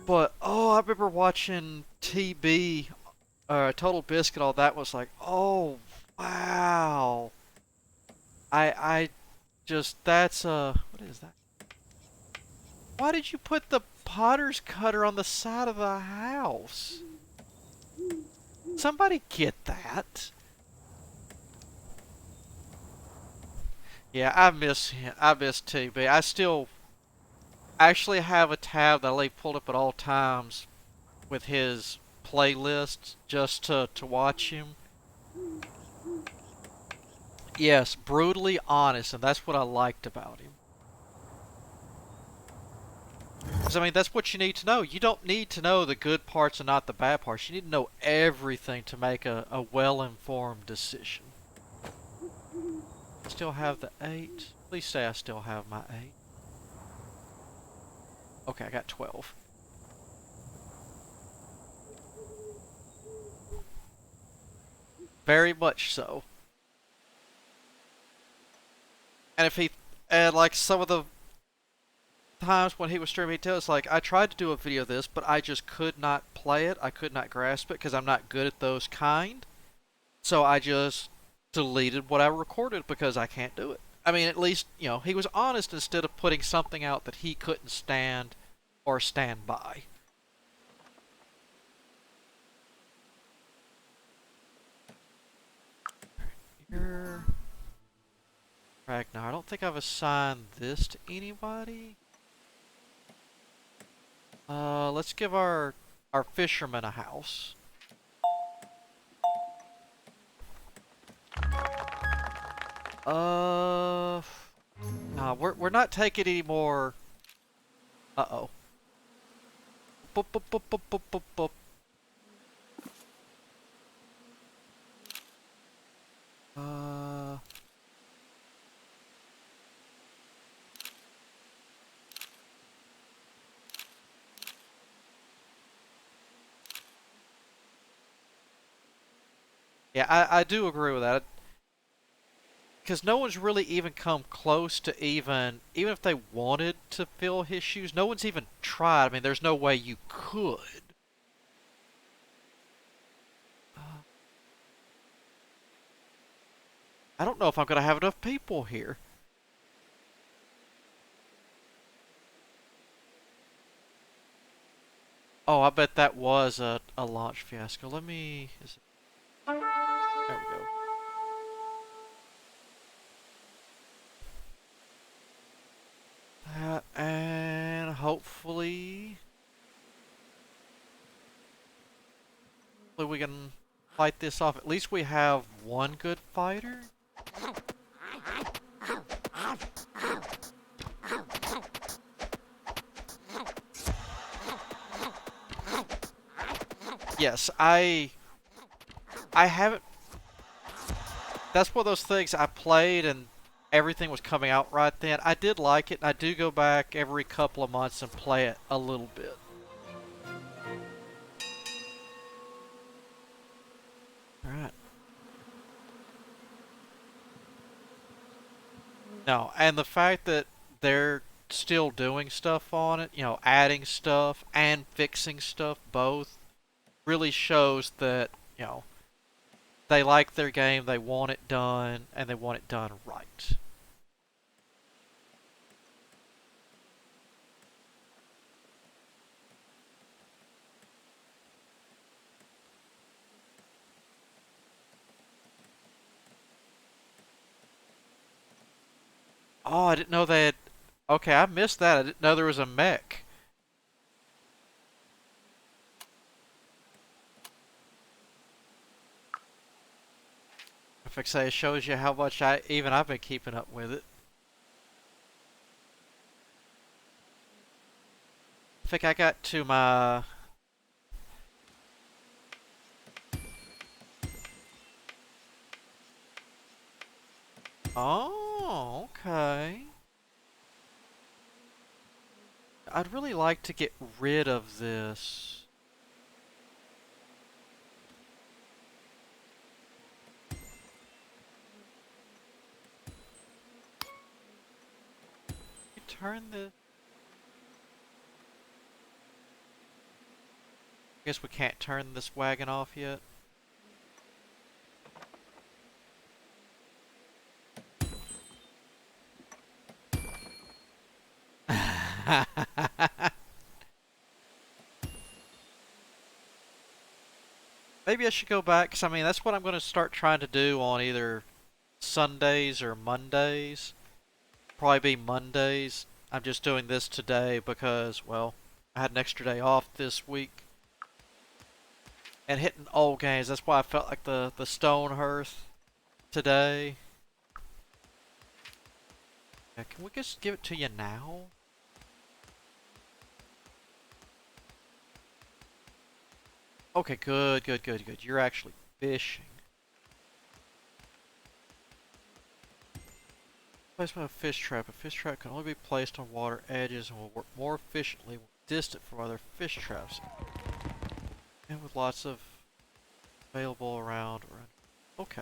But, oh, I remember watching TB, Total Biscuit, all that was like, oh, wow. I just, that's, what is that? Why did you put the potter's cutter on the side of the house? Somebody get that. Yeah, I miss him. I miss TB. I still actually have a tab that I leave pulled up at all times with his playlists just to watch him. Yes, brutally honest, and that's what I liked about him. Because, I mean, that's what you need to know. You don't need to know the good parts and not the bad parts. You need to know everything to make a well-informed decision. Still have the 8. Please say I still have my 8. Okay, I got 12. Very much so. And if he, and like some of the times when he was streaming, he tells us, like, I tried to do a video of this, but I just could not play it. I could not grasp it because I'm not good at those kind. So I just deleted what I recorded because I can't do it. I mean, at least, he was honest instead of putting something out that he couldn't stand or stand by. Here. Ragnar, I don't think I've assigned this to anybody. Let's give our fisherman a house. Nah, we're not taking any more. Uh-oh. Boop, boop, boop, boop, boop, boop, boop. Uh... Yeah, I do agree with that. Because no one's really even come close to even if they wanted to fill his shoes, no one's even tried. I mean, there's no way you could. I don't know if I'm going to have enough people here. Oh, I bet that was a launch fiasco. Let me... There we go. And hopefully we can fight this off. At least we have one good fighter. Yes, I haven't. That's one of those things I played and everything was coming out right then. I did like it, and I do go back every couple of months and play it a little bit. Alright. No, and the fact that they're still doing stuff on it, adding stuff and fixing stuff both, really shows that, they like their game, they want it done, and they want it done right. Oh, I didn't know they had. Okay, I missed that. I didn't know there was a mech. If I say it shows you how much I've been keeping up with it. I think I got to my. Oh, okay. I'd really like to get rid of this. Turn the. I guess we can't turn this wagon off yet. Maybe I should go back, because I mean, that's what I'm going to start trying to do on either Sundays or Mondays. Probably be Mondays. I'm just doing this today because, well, I had an extra day off this week. And hitting old games, that's why I felt like the Stonehearth today. Yeah, can we just give it to you now? Okay, good, good, good, good. You're actually fishing. Placement of fish trap. A fish trap can only be placed on water edges and will work more efficiently when distant from other fish traps. And with lots of available around. Okay.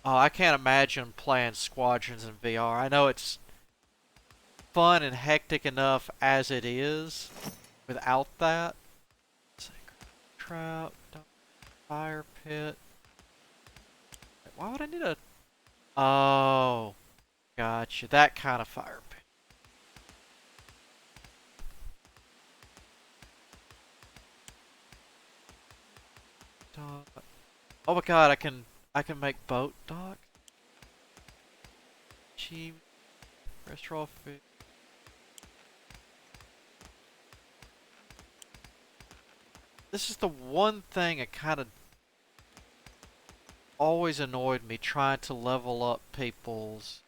I can't imagine playing Squadrons in VR. I know it's fun and hectic enough as it is without that. Trap, fire pit. Why would I need a... Oh, gotcha. That kind of fire pit. Dock. Oh my god, I can make boat dock. Cheap. Restaurant food. This is the one thing that kind of always annoyed me, trying to level up people's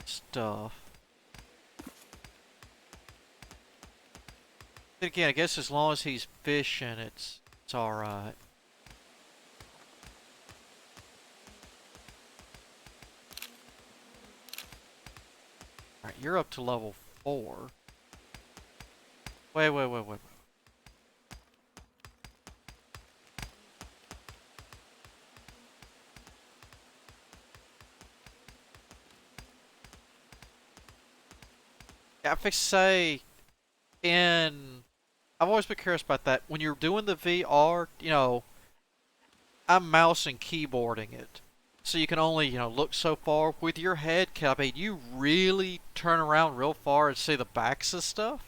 stuff. Then again, I guess as long as he's fishing, it's alright. Alright, you're up to level 4. Wait. Yeah, if I say in... I've always been curious about that. When you're doing the VR, I'm mouse and keyboarding it. So you can only, look so far. With your head, can I mean, you really turn around real far and see the backs of stuff?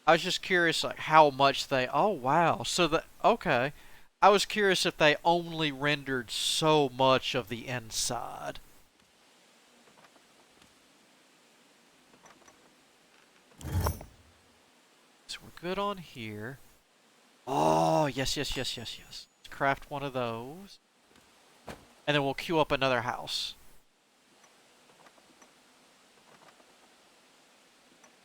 I was just curious, like, how much they... Oh, wow. So the... Okay. I was curious if they only rendered so much of the inside. So we're good on here. Oh, yes. Let's craft one of those. And then we'll queue up another house.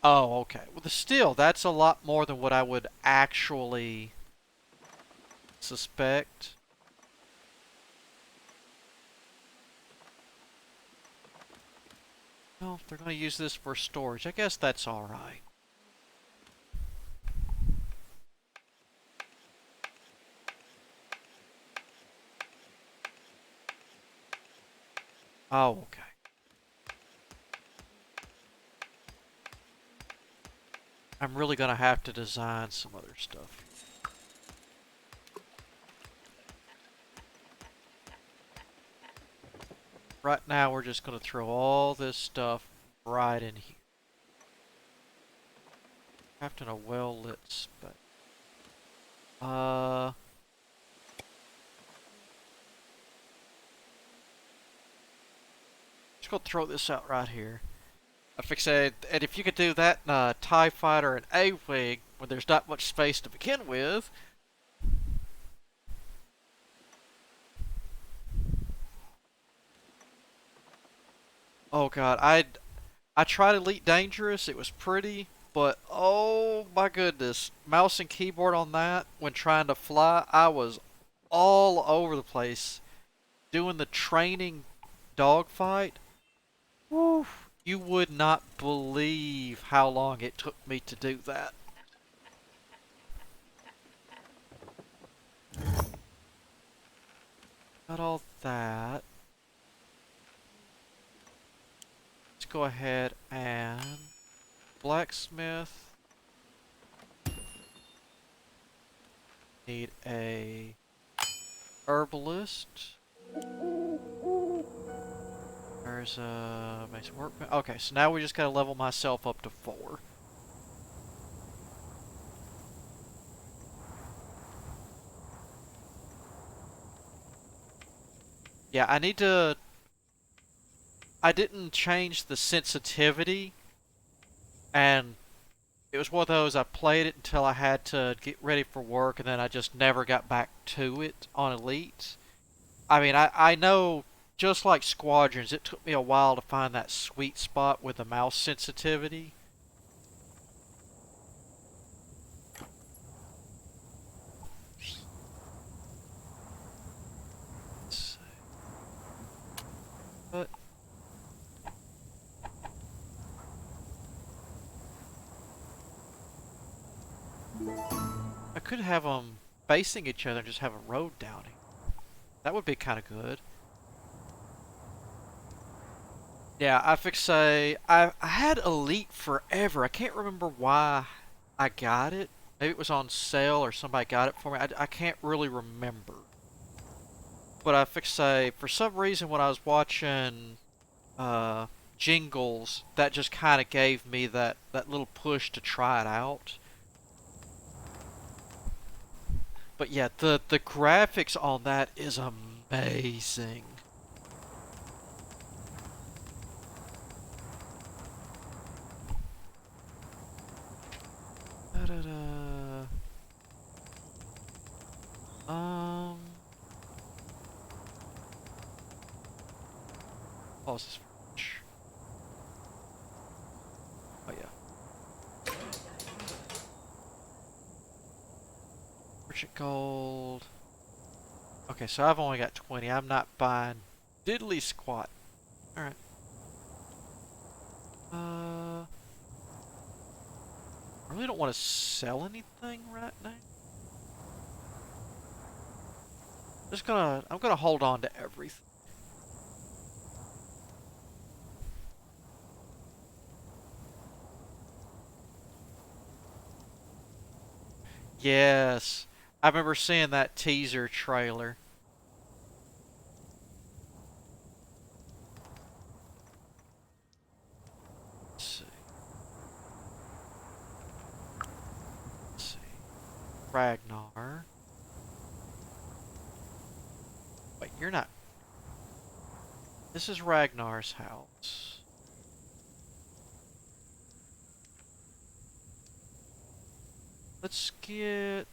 Oh, okay. Well, still, that's a lot more than what I would actually suspect. Well, if they're going to use this for storage, I guess that's alright. Oh, okay. I'm really gonna have to design some other stuff. Right now, we're just gonna throw all this stuff right in here. Crafting a well-lit space. Just gonna throw this out right here. I fixated, and if you could do that in a TIE fighter and A-Wing, when there's not much space to begin with. Oh god, I tried Elite Dangerous, it was pretty, but oh my goodness, mouse and keyboard on that, when trying to fly, I was all over the place. Doing the training dogfight, woo, you would not believe how long it took me to do that. Got all that. Let's go ahead and blacksmith. Need a herbalist. There's a basic workbench. Okay, so now we just gotta level myself up to 4. Yeah, I need to... I didn't change the sensitivity, and it was one of those, I played it until I had to get ready for work, and then I just never got back to it on Elite. I mean, I know, just like Squadrons, it took me a while to find that sweet spot with the mouse sensitivity. Let's see. But I could have them facing each other and just have a road down here. That would be kind of good. Yeah, I fixate. I had Elite forever. I can't remember why I got it. Maybe it was on sale or somebody got it for me. I can't really remember. But I fixate, for some reason when I was watching uh, Jingles, that just kind of gave me that little push to try it out. But yeah, the graphics on that is amazing. Da -da -da. Um, oh, this is French. Oh yeah. Merchant gold. Okay, so I've only got 20. I'm not buying diddly squat. Alright. I really don't want to sell anything right now. I'm gonna hold on to everything. Yes. I remember seeing that teaser trailer. Let's see. Let's see. Ragnar. Wait, you're not. This is Ragnar's house. Let's get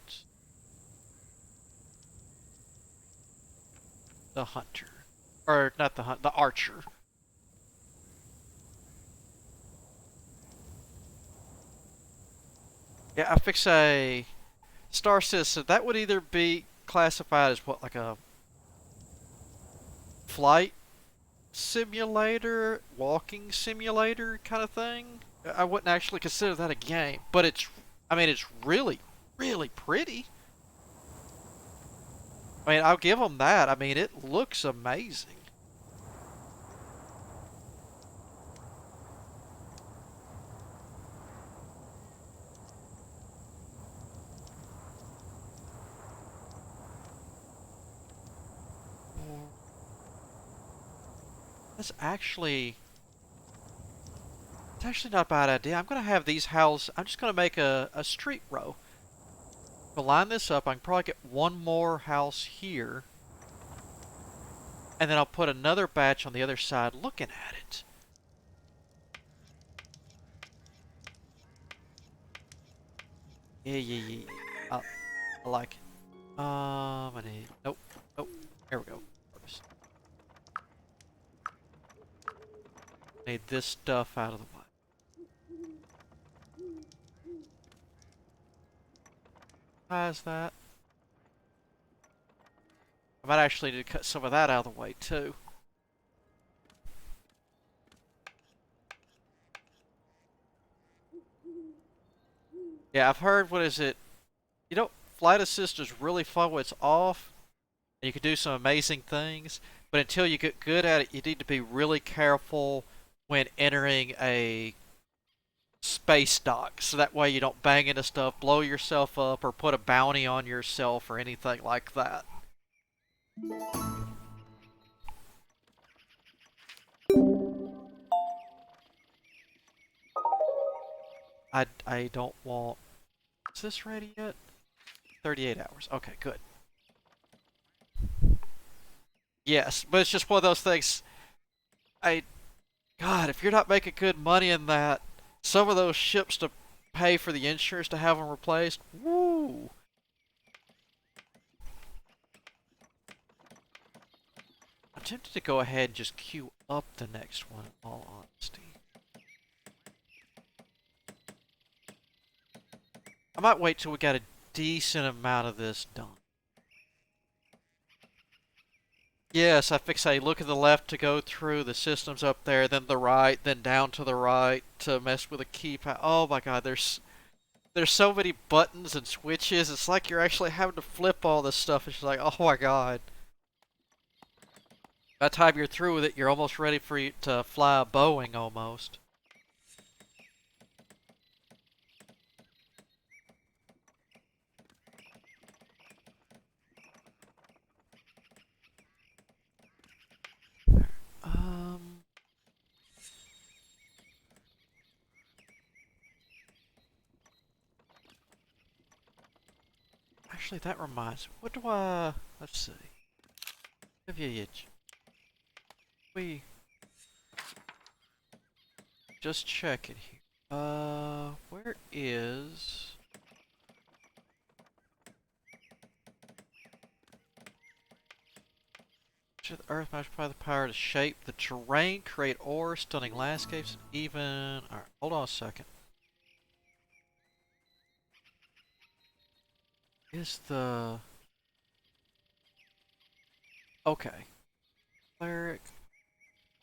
the hunter. Or not the hunt, the archer. Yeah, I fix a Star Citizen. That would either be classified as what, like a flight simulator, walking simulator kind of thing. I wouldn't actually consider that a game, but I mean, it's really, really pretty. I mean, I'll give them that. I mean, it looks amazing. That's actually... It's actually not a bad idea. I'm gonna have these houses... I'm just gonna make a street row. To line this up, I can probably get one more house here. And then I'll put another batch on the other side looking at it. Yeah. I like it. I need... Nope. Nope. There we go. Need this stuff out of the way. How's that? I might actually need to cut some of that out of the way, too. Yeah, I've heard, what is it? You know, Flight Assist is really fun when it's off, and you can do some amazing things, but until you get good at it, you need to be really careful when entering a space dock, so that way you don't bang into stuff, blow yourself up, or put a bounty on yourself, or anything like that. I don't want... Is this ready yet? 38 hours. Okay, good. Yes, but it's just one of those things. I... God, if you're not making good money in that, some of those ships to pay for the insurance to have them replaced, woo! I'm tempted to go ahead and just queue up the next one, in all honesty. I might wait till we got a decent amount of this done. Yes, I fixate. Look at the left to go through the systems up there, then the right, then down to the right to mess with the keypad. Oh my god, there's so many buttons and switches. It's like you're actually having to flip all this stuff. It's just like, oh my god. By the time you're through with it, you're almost ready for you to fly a Boeing almost. Um, Actually, that reminds me. What do I... Let's see. We just check it here. Where is... The Earth must provide the power to shape the terrain, create ore, stunning landscapes, and even... Alright, hold on a second. Is the... Okay. Cleric.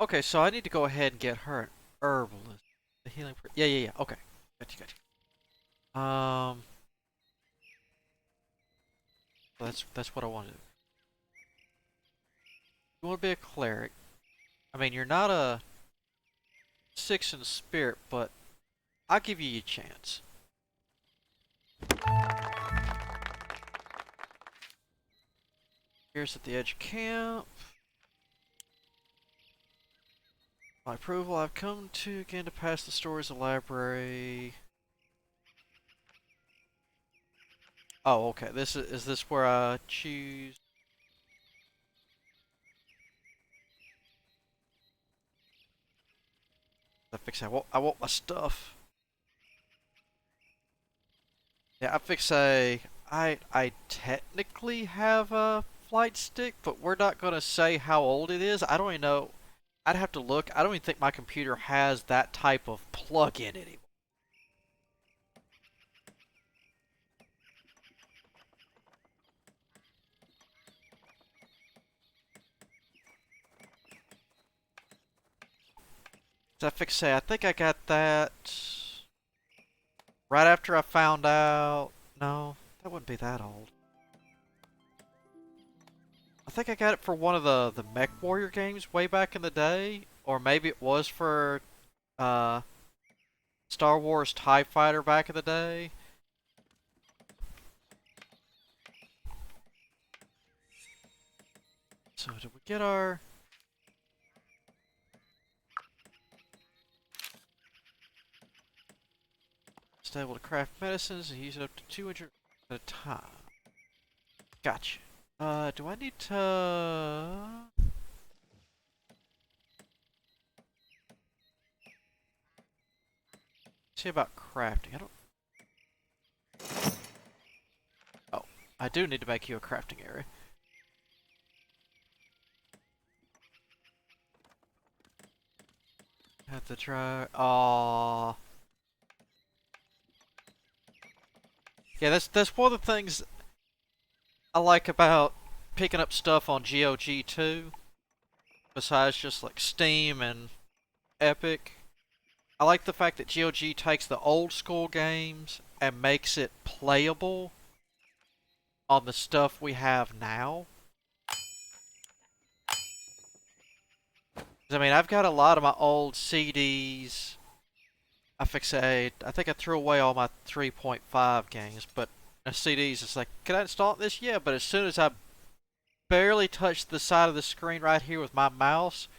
Okay, so I need to go ahead and get her an herbalist. The healing... Yeah. Okay. Gotcha. That's what I want to do. You want to be a cleric. I mean, you're not a 6 in spirit, but I'll give you a chance. Here's at the edge of camp. My approval, I've come to again to pass the stories of the library. Oh, okay. Is this where I choose? I fix. I want my stuff. Yeah, I fix a. I technically have a flight stick, but we're not gonna say how old it is. I don't even know. I'd have to look. I don't even think my computer has that type of plug-in anymore. So I fix say I think I got that right after I found out. No, that wouldn't be that old. I think I got it for one of the Mech Warrior games way back in the day, or maybe it was for uh, Star Wars TIE Fighter back in the day. So did we get our... It's able to craft medicines and use it up to 200 at a time. Gotcha. Do I need to... see about crafting? I don't... Oh, I do need to make you a crafting area. Have to try... Aww. Yeah, that's one of the things I like about picking up stuff on GOG too. Besides just like Steam and Epic. I like the fact that GOG takes the old school games and makes it playable on the stuff we have now. I mean, I've got a lot of my old CDs. I think I threw away all my 3.5 games, but CDs, it's like, can I install this? Yeah, but as soon as I barely touch the side of the screen right here with my mouse,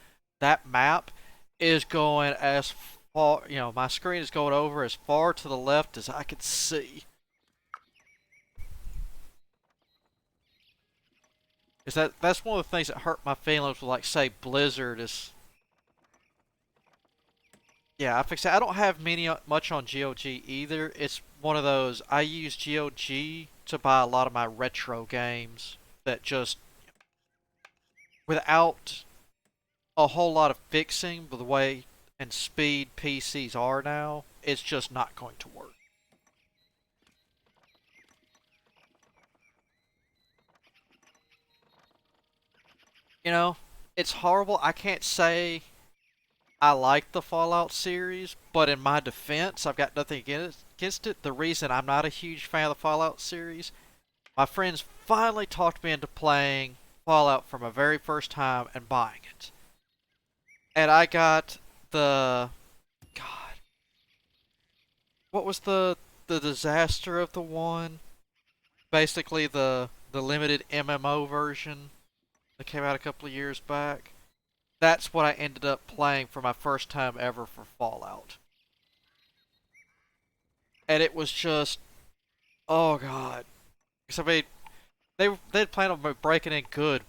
that map is going as far, my screen is going over as far to the left as I can see. That's one of the things that hurt my feelings with, like, say, Blizzard is... Yeah, I don't have much on GOG either. It's one of those, I use GOG to buy a lot of my retro games that just, without a whole lot of fixing with the way and speed PCs are now, it's just not going to work. It's horrible. I can't say I like the Fallout series, but in my defense, I've got nothing against it. The reason I'm not a huge fan of the Fallout series, my friends finally talked me into playing Fallout for my very first time and buying it. And I got the... God. What was the disaster of the one? Basically the limited MMO version that came out a couple of years back. That's what I ended up playing for my first time ever for Fallout. And it was just, oh god. Because I mean, they'd planned on breaking in good.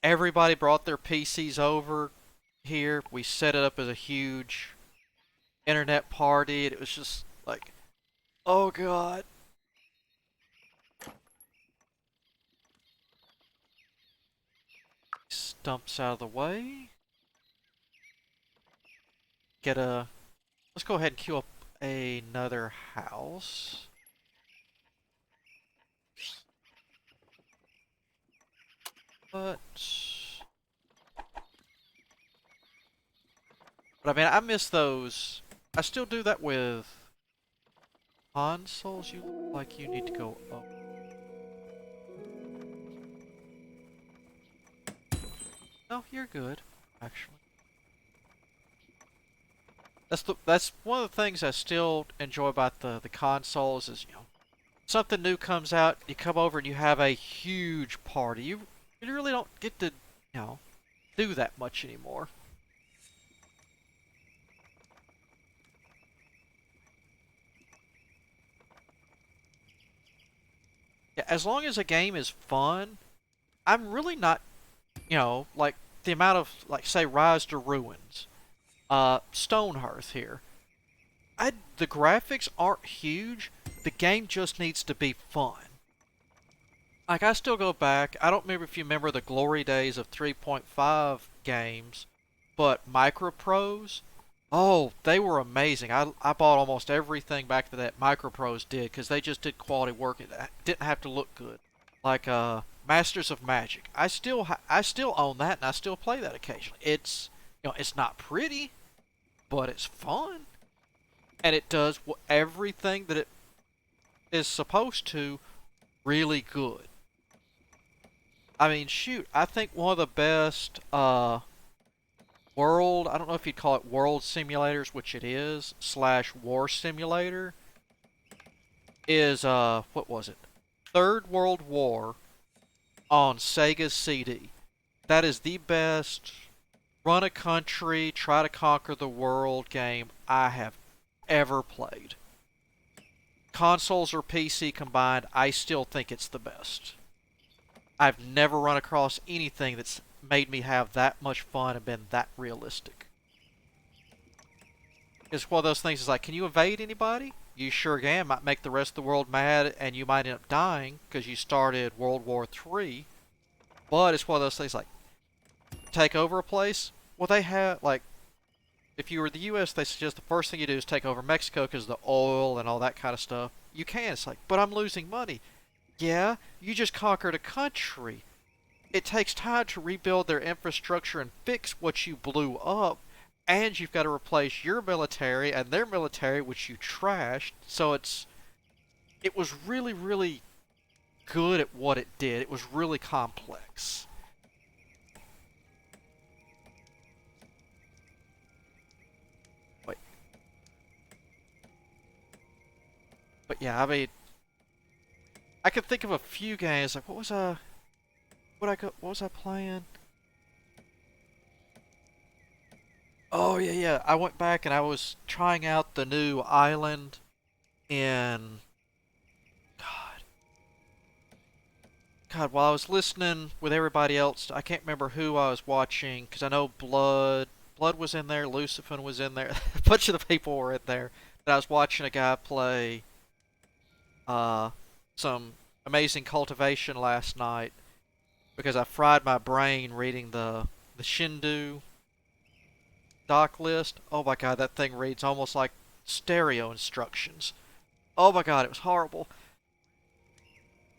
Everybody brought their PCs over here. We set it up as a huge internet party, and it was just like, oh god. Stumps out of the way. Let's go ahead and queue up another house. But I mean, I miss those. I still do that with consoles. You look like you need to go up. No, you're good, actually. That's one of the things I still enjoy about the consoles is, something new comes out, you come over and you have a huge party. You really don't get to, do that much anymore. Yeah, as long as a game is fun, I'm really not, like the amount of, like, say, Rise to Ruins, Stonehearth here. The graphics aren't huge. The game just needs to be fun. Like, I still go back. I don't remember if you remember the glory days of 3.5 games, but Microprose, oh, they were amazing. I bought almost everything back that Microprose did because they just did quality work. It didn't have to look good. Like Masters of Magic. I still own that and I still play that occasionally. It's not pretty, but it's fun. And it does everything that it is supposed to really good. I mean, shoot, I think one of the best I don't know if you'd call it world simulators, which it is, / war simulator, is, what was it? Third World War on Sega's CD. That is the best run a country, try to conquer the world game I have ever played. consoles or PC combined, I still think it's the best. I've never run across anything that's made me have that much fun and been that realistic. It's one of those things, is like, can you evade anybody? You sure can. Might make the rest of the world mad, and you might end up dying because you started World War III. But it's one of those things like, take over a place? Well, they have, like, if you were the U.S., they suggest the first thing you do is take over Mexico because the oil and all that kind of stuff. You can. It's like, but I'm losing money. Yeah, you just conquered a country. It takes time to rebuild their infrastructure and fix what you blew up, and you've got to replace your military and their military, which you trashed. So it was really, really good at what it did. It was really complex. Wait, but yeah, I mean, I could think of a few games. Like, what was I playing? Oh yeah, yeah. I went back and I was trying out the new island in God. God, while I was listening with everybody else, I can't remember who I was watching because I know Blood was in there, Lucifin was in there, a bunch of the people were in there. But I was watching a guy play uh some amazing cultivation last night because I fried my brain reading the Shindu doc list. Oh my god, that thing reads almost like stereo instructions. Oh my god, it was horrible.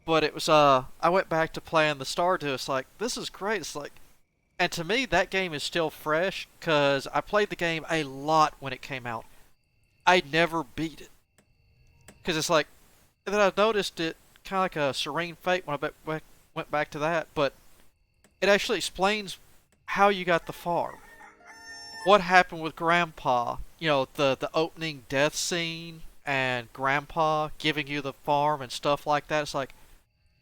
But it was I went back to playing the Stardew. It's like, this is great. It's like, and to me that game is still fresh cuz I played the game a lot when it came out. I never beat it cuz it's like, and then I noticed it kind of like a Serene Fate when went back to that, but it actually explains how you got the farm. What happened with Grandpa? You know, the opening death scene and Grandpa giving you the farm and stuff like that. It's like,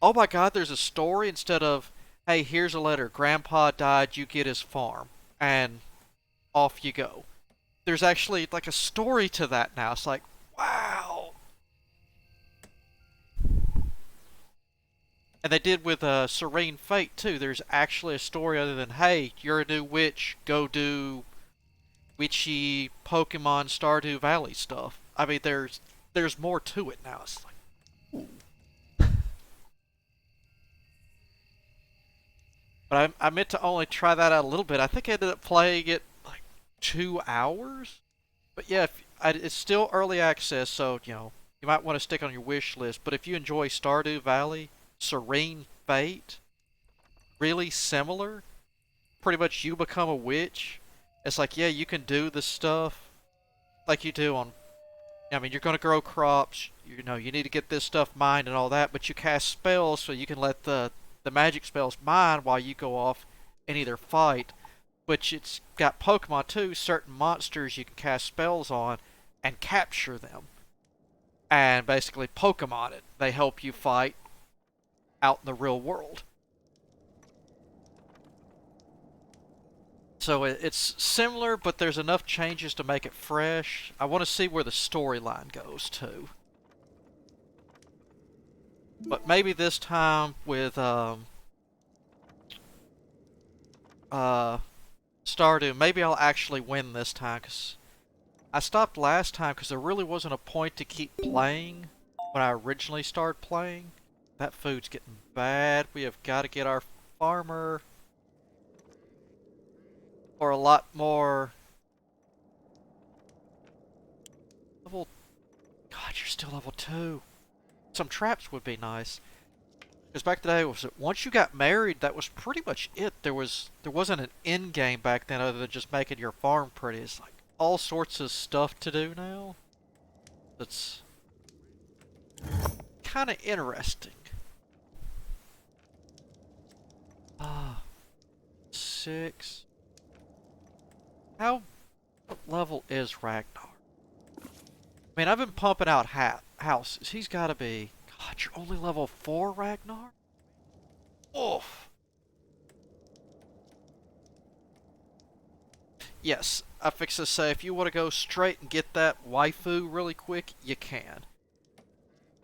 oh my god, there's a story instead of, hey, here's a letter. Grandpa died, you get his farm. And off you go. There's actually like a story to that now. It's like, wow. And they did with Serene Fate too. There's actually a story other than, hey, you're a new witch, go do witchy Pokemon Stardew Valley stuff. I mean, there's more to it now. It's like, ooh. But I meant to only try that out a little bit. I think I ended up playing it like 2 hours. But yeah, it's still early access, so you might want to stick on your wish list. But if you enjoy Stardew Valley, Serene Fate, really similar. Pretty much you become a witch. It's like, yeah, you can do the stuff like you do on. I mean, you're going to grow crops. You need to get this stuff mined and all that. But you cast spells, so you can let the magic spells mine while you go off and either fight. Which it's got Pokemon too. Certain monsters you can cast spells on and capture them, and basically Pokemon it. They help you fight out in the real world. So it's similar, but there's enough changes to make it fresh. I want to see where the storyline goes too. But maybe this time with Stardew, maybe I'll actually win this time, because I stopped last time because there really wasn't a point to keep playing when I originally started playing. That food's getting bad. We have got to get our farmer for a lot more level. God, you're still level 2. Some traps would be nice. Because back today, was it once you got married, that was pretty much it. There wasn't an end game back then other than just making your farm pretty. It's like all sorts of stuff to do now. That's kind of interesting. Ah, 6. How what level is Ragnar? I mean, I've been pumping out houses. He's got to be. God, you're only level 4, Ragnar? Oof. Yes, I fix to say if you want to go straight and get that waifu really quick, you can.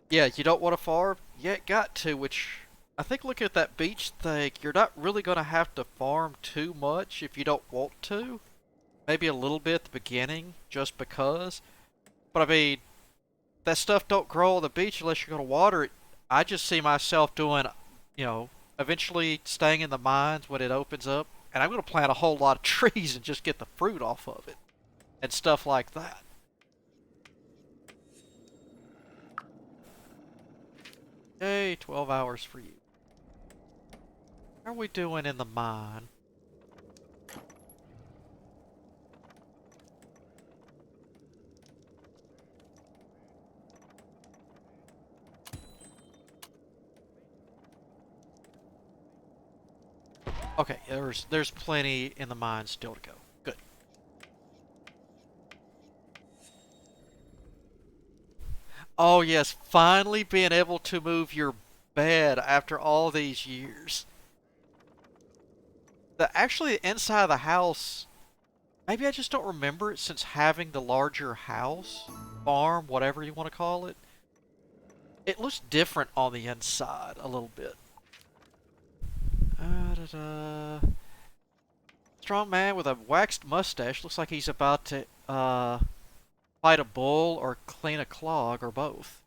Yeah, you don't want to farm? Yeah, it got to, which I think looking at that beach thing, you're not really going to have to farm too much if you don't want to. Maybe a little bit at the beginning, just because. But I mean, that stuff don't grow on the beach unless you're going to water it. I just see myself doing, you know, eventually staying in the mines when it opens up, and I'm going to plant a whole lot of trees and just get the fruit off of it and stuff like that. Yay, 12 hours for you. How are we doing in the mine? Okay, there's plenty in the mine still to go. Good. Oh yes, finally being able to move your bed after all these years. Actually the inside of the house, maybe I just don't remember it since having the larger house, farm, whatever you want to call it. It looks different on the inside a little bit. Da -da. Strong man with a waxed mustache looks like he's about to fight a bull or clean a clog or both.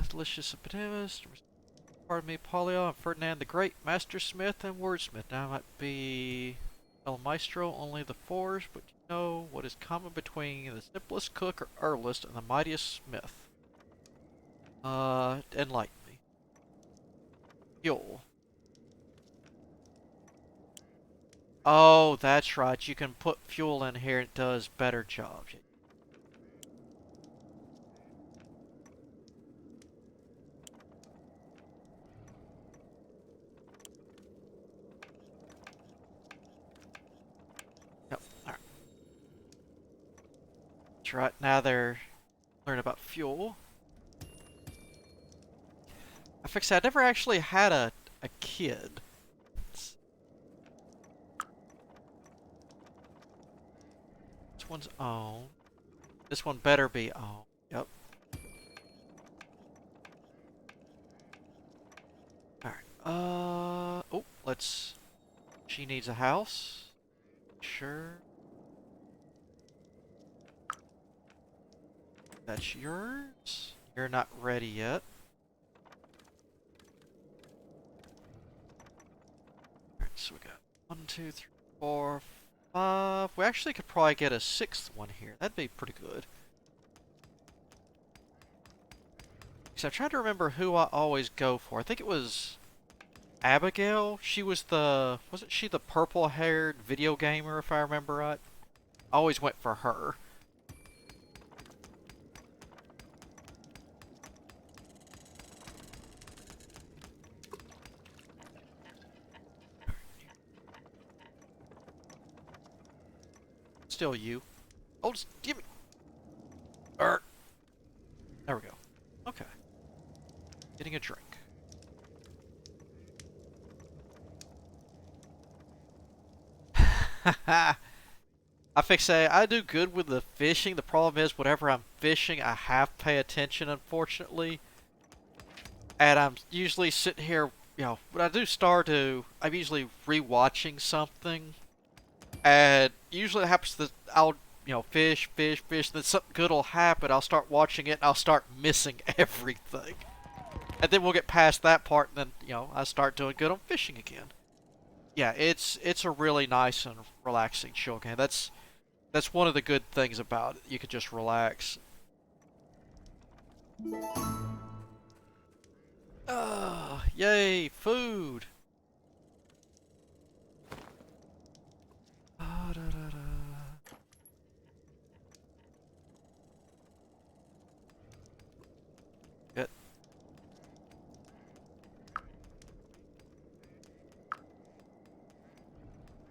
Delicious potatoes. Pardon me, Polio and Ferdinand the Great, Master Smith and Wordsmith. Now might be El Maestro, only the fours, but you know what is common between the simplest cook or herbalist and the mightiest smith. Enlighten me. Fuel. Oh, that's right. You can put fuel in here and it does better jobs. Yep. Alright. That's right. Now they're learning about fuel. I fixed that. I never actually had a kid. This one's on. This one better be on. Yep. Alright. Oh, let's... She needs a house. Sure. That's yours. You're not ready yet. Alright, so we got 1, 2, 3, 4, 5. We actually could probably get a 6th one here. That'd be pretty good. So I'm trying to remember who I always go for. I think it was Abigail. She was the... Wasn't she the purple-haired video gamer, if I remember right? I always went for her. Still you. Oh, just give me... Er. There we go. Okay. Getting a drink. I fix say I do good with the fishing. The problem is whenever I'm fishing, I have to pay attention, unfortunately. And I'm usually sitting here, you know, when I do Stardew, I'm usually rewatching something. And usually it happens that I'll, you know, fish, fish, fish, then something good will happen. I'll start watching it and I'll start missing everything. And then we'll get past that part and then, you know, I start doing good on fishing again. Yeah, it's a really nice and relaxing chill game. That's one of the good things about it. You can just relax. Yay, food. Da, da, da. Good.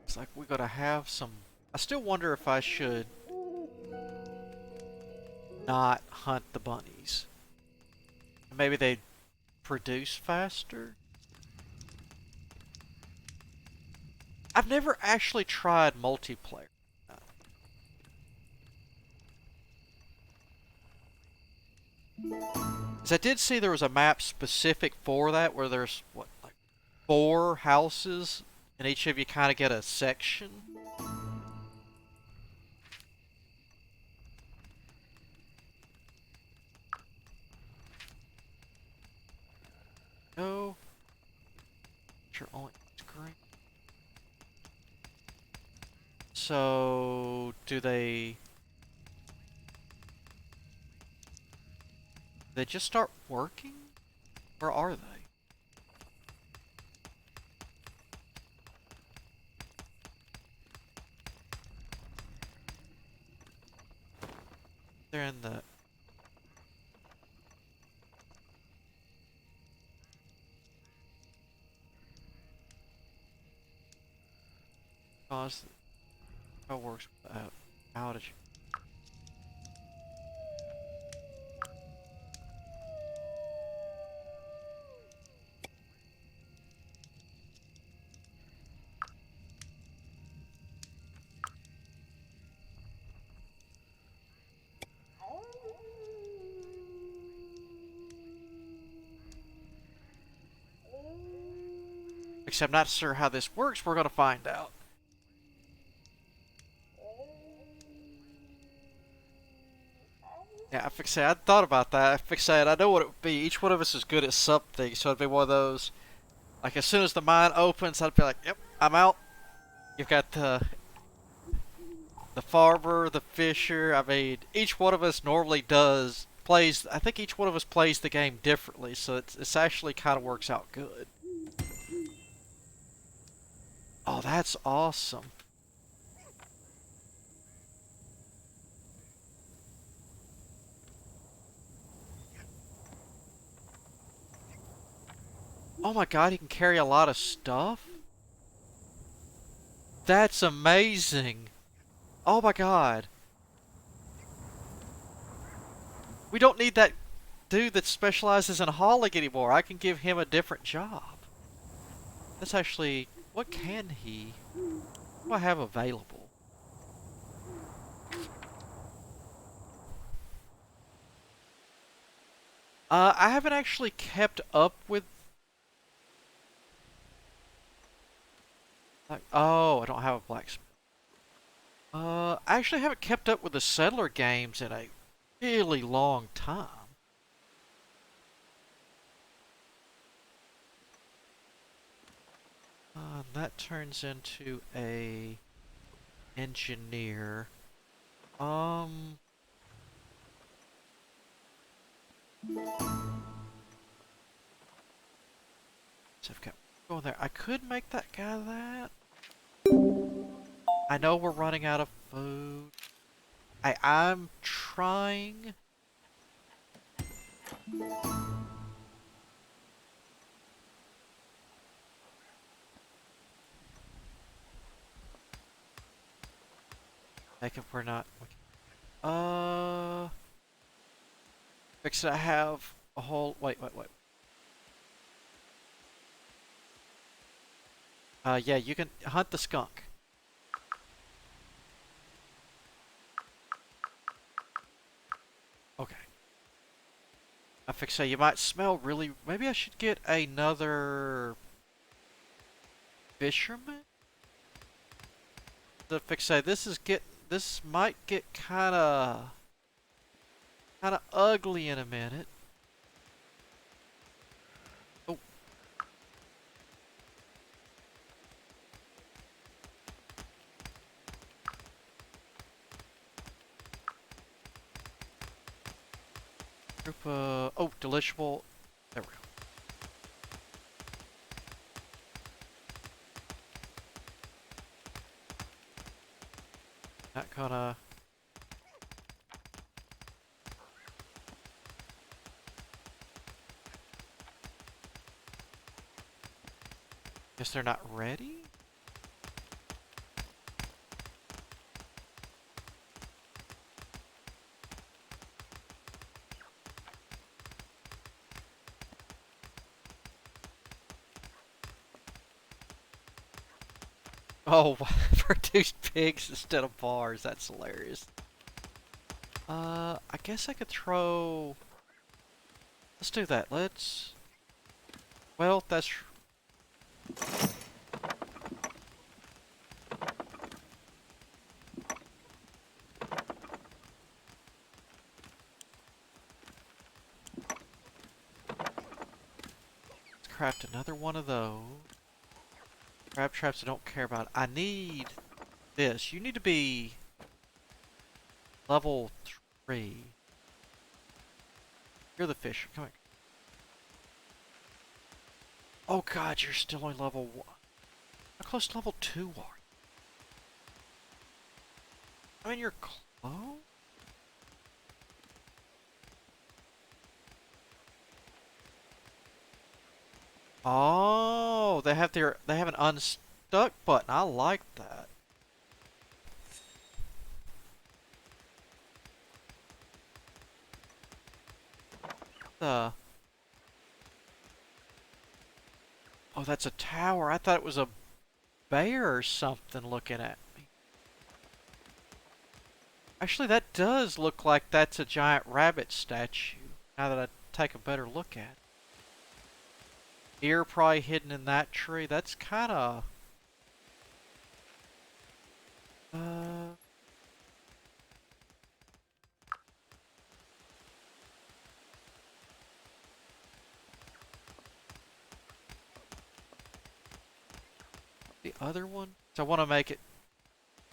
It's like we gotta have some... I still wonder if I should not hunt the bunnies. Maybe they produce faster? I've never actually tried multiplayer. No. Because I did see there was a map specific for that, where there's, what, like 4 houses, and each of you kind of get a section. No. Sure, only screen. So, do they just start working? Where are they? They're in the... How it works without outage. Except I'm not sure how this works. We're gonna find out. Yeah, I thought about that. I know what it would be. Each one of us is good at something, so it'd be one of those. Like as soon as the mine opens, I'd be like, "Yep, I'm out." You've got the farmer, the fisher. I mean, each one of us normally plays. I think each one of us plays the game differently, so it's actually kind of works out good. Oh, that's awesome. Oh my god, he can carry a lot of stuff? That's amazing. Oh my god. We don't need that dude that specializes in hauling anymore. I can give him a different job. That's actually... What can he... What do I have available? I haven't actually kept up with... Like, oh, I don't have a blacksmith. I actually haven't kept up with the settler games in a really long time. That turns into a engineer. Um, so I've got going there. I could make that guy that. I know we're running out of food. I'm trying. Like if we're not. Fix it. I have a whole. Wait. Yeah, you can hunt the skunk. Okay. I fix it. You might smell really. Maybe I should get another fisherman. The fix it. This might get kind of ugly in a minute. Oh. Oh, deliciable. There we go. Not gonna. Guess they're not ready? Oh, produce pigs instead of bars. That's hilarious. I guess I could throw... Let's do that. Let's... Well, that's... Let's craft another one of those. Crab traps I don't care about. I need this. You need to be level 3. You're the fisher. Come here. Oh god, you're still only level 1. How close to level 2 are you? I mean, you're close? Oh, they have an unstuck button. I like that. The Oh, that's a tower. I thought it was a bear or something looking at me. Actually, that does look like that's a giant rabbit statue. Now that I take a better look at it. Ear probably hidden in that tree. That's kind of... Uh... The other one? So I want to make it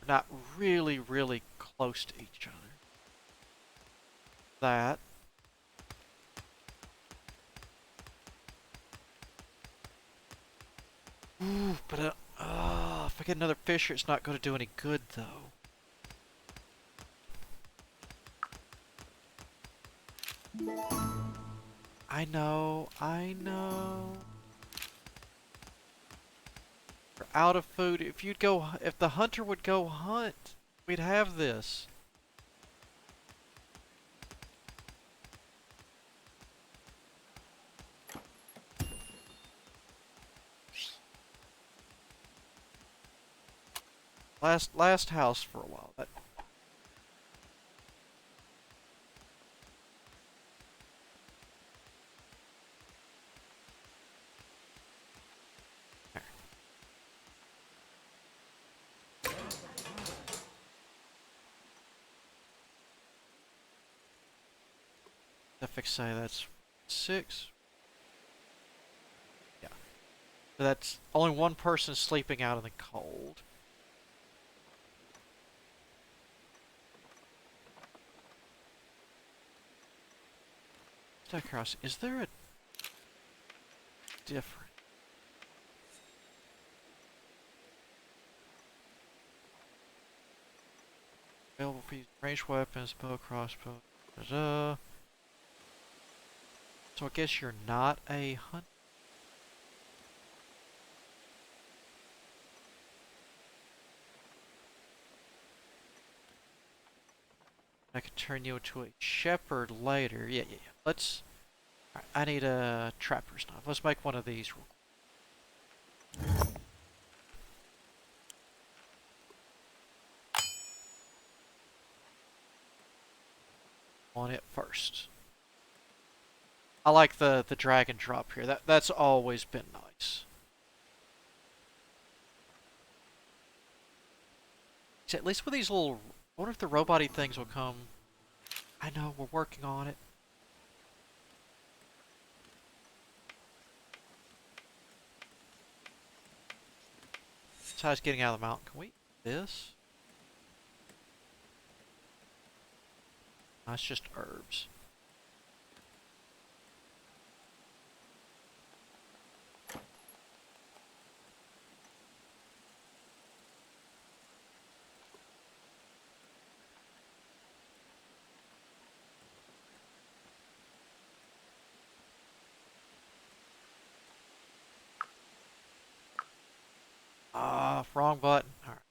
not really, really close to each other. That. Ooh, but if I get another fisher, it's not going to do any good, though. I know, I know. We're out of food. If the hunter would go hunt, we'd have this. Last house for a while. If say that's 6. Yeah. So that's only one person sleeping out in the cold. Across. Is there a different? Available for ranged weapons, bow, crossbow. Da-da. So I guess you're not a hunter. I could turn you into a shepherd later. Yeah. Let's... I need a trapper's knife. Let's make one of these real quick. On it first. I like the drag and drop here. That's always been nice. So at least with these little... I wonder if the robot-y things will come. I know, we're working on it. Besides getting out of the mountain, can we eat this? That's just herbs. Ah, wrong button. Alright.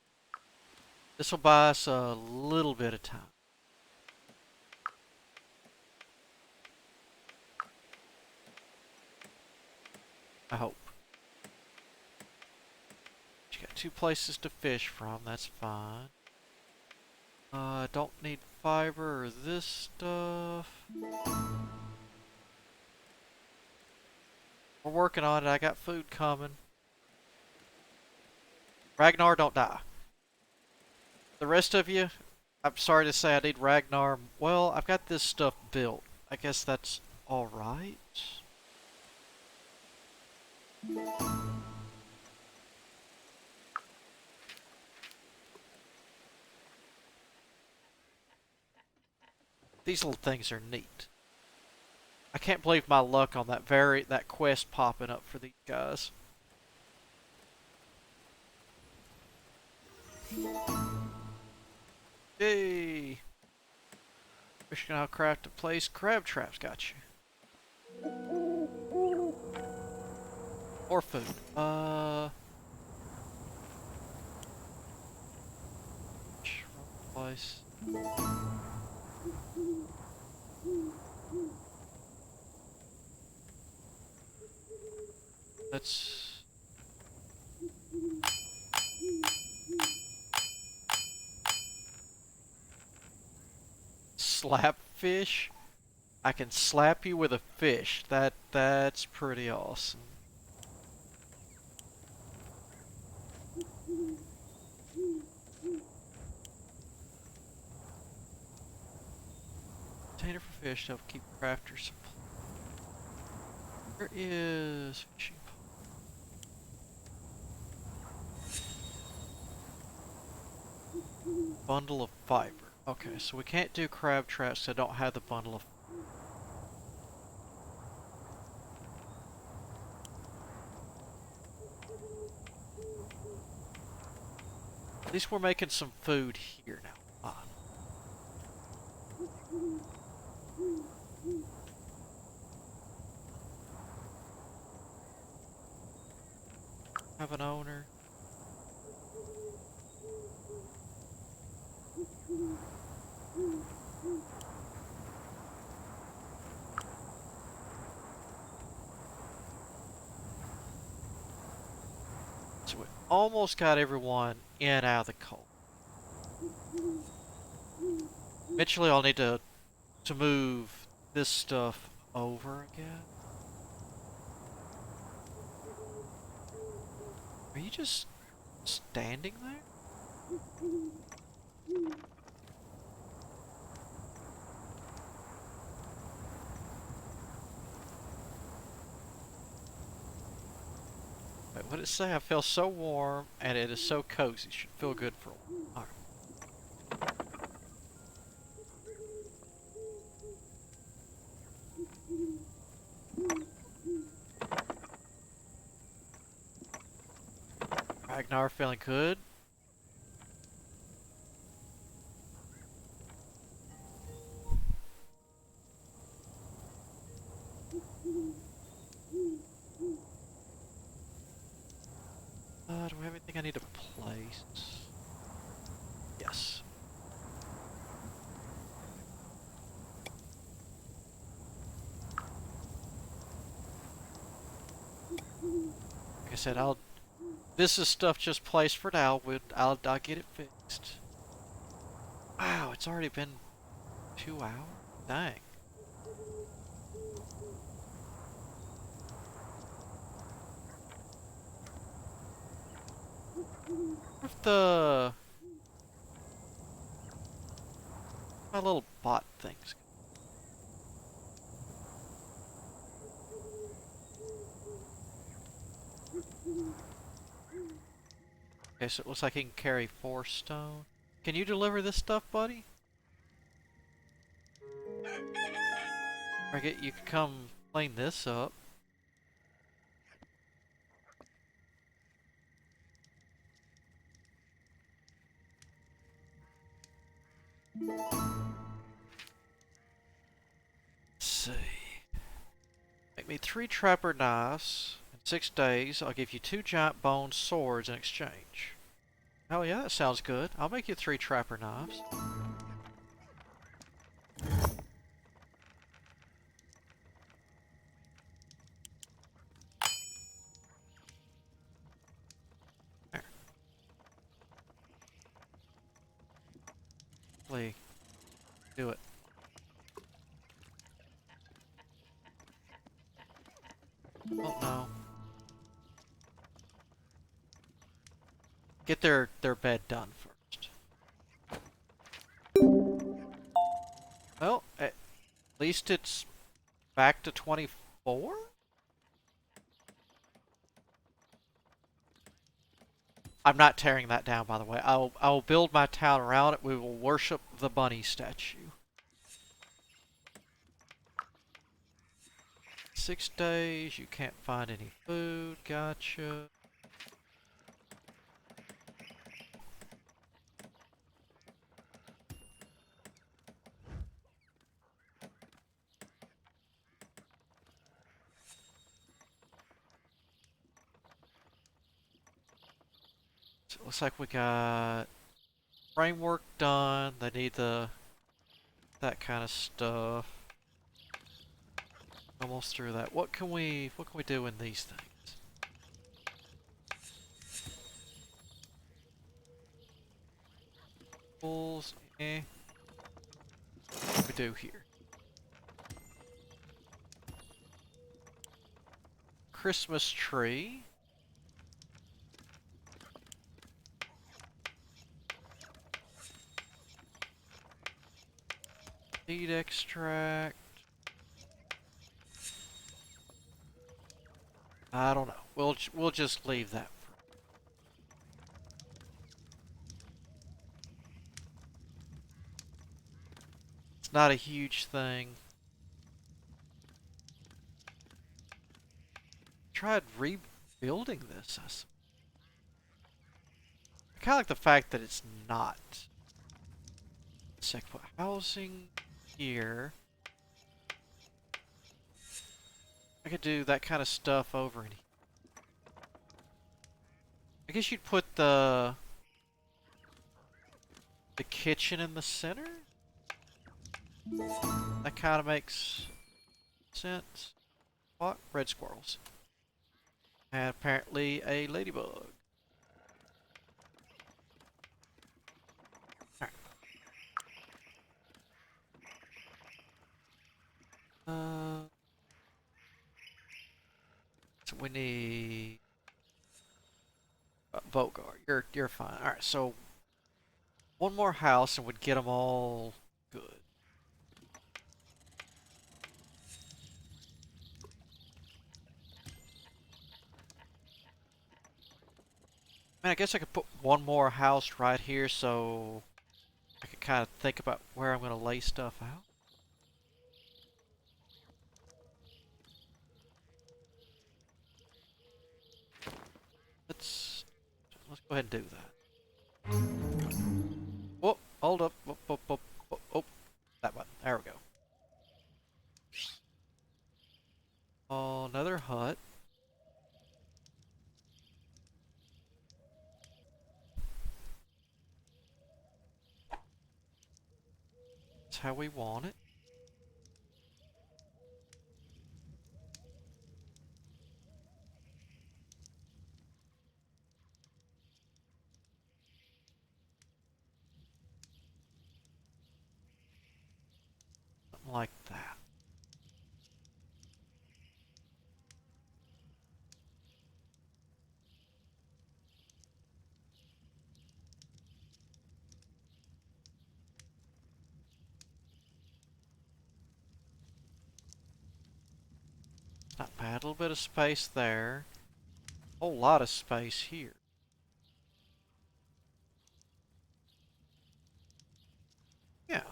This will buy us a little bit of time. I hope. You got 2 places to fish from, that's fine. Don't need fiber or this stuff. We're working on it. I got food coming. Ragnar, don't die. The rest of you, I'm sorry to say I need Ragnar. Well, I've got this stuff built. I guess that's alright. These little things are neat. I can't believe my luck on that quest popping up for these guys. Yay! Wishing I'll craft a place. Crab traps got you. Or food. Place. Let's... Slap fish? I can slap you with a fish. That's pretty awesome. Container for fish to help keep crafter supply. Where is fishing pole? Bundle of fiber. Okay, so we can't do crab traps. I don't have the bundle of. At least we're making some food here now. Ah. Have an owner. So we almost got everyone in and out of the cold. Eventually I'll need to move this stuff over again. Are you just standing there? Wait, what did it say? I feel so warm and it is so cozy. Should feel good for a while. Alright. Ragnar feeling good. Do I have anything I need to place? Yes. Like I said, this is stuff just placed for now. I'll get it fixed. Wow, it's already been 2 hours? Dang. What if my little bot things? Okay, so it looks like he can carry 4 stone. Can you deliver this stuff, buddy? Or you can come clean this up. Let's see. Make me 3 trapper knives. In 6 days, I'll give you 2 giant bone swords in exchange. Oh yeah, that sounds good. I'll make you 3 trapper knives. There. Please. Do it. Oh no. Get their bed done first. Well, at least it's back to 24? I'm not tearing that down, by the way. I'll build my town around it. We will worship the bunny statue. 6 days, you can't find any food. Gotcha. So it looks like we got framework done. They need that kind of stuff. Almost through that. What can we do in these things? Tools, What do we do here? Christmas tree. Seed extract. I don't know. We'll just leave that for. It's not a huge thing. Tried rebuilding this. I kind of like the fact that it's not. Sec put housing here. I could do that kind of stuff over in here. I guess you'd put the kitchen in the center? That kind of makes sense. What? Red squirrels. And apparently a ladybug. Alright. So we need Bogart. You're fine. Alright, so one more house and we'd get them all good. Man, I guess I could put one more house right here so I could kind of think about where I'm going to lay stuff out. Let's go ahead and do that. Whoop, hold up. Whoop, whoop, whoop, whoop, whoop. That button. There we go. Oh, another hut. That's how we want it. Something like that. Not bad. A little bit of space there. A whole lot of space here. Yeah.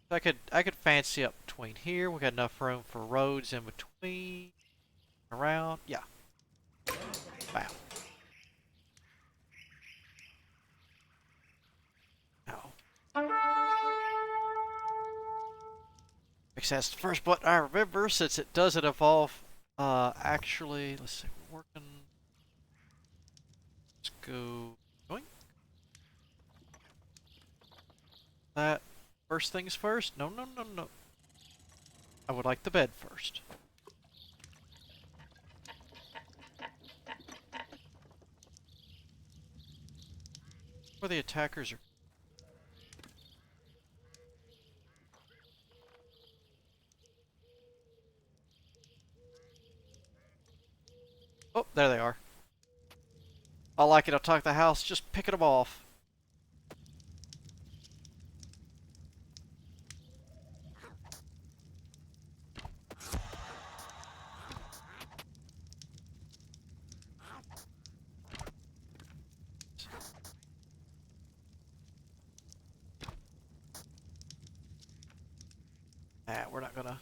I could fancy up between here. We got enough room for roads in between. Around. Yeah. Wow. No. Because that's the first button I remember since it doesn't evolve. Actually, let's see. We're working. Let's go. Going. That. First things first? No, no, no, no. I would like the bed first. Where the attackers are. Oh, there they are. I like it. I'll talk the house, just picking them off. Nah, we're not gonna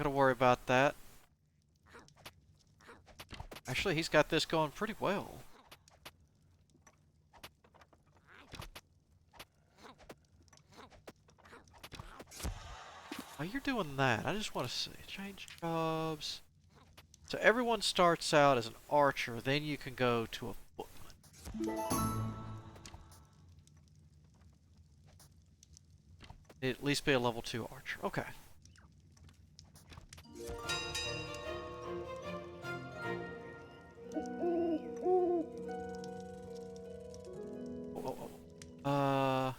worry about that. Actually, he's got this going pretty well. While you're doing that, I just want to see. Change jobs. So everyone starts out as an archer, then you can go to a footman. At least be a level 2 archer. Okay. Oh, oh, oh.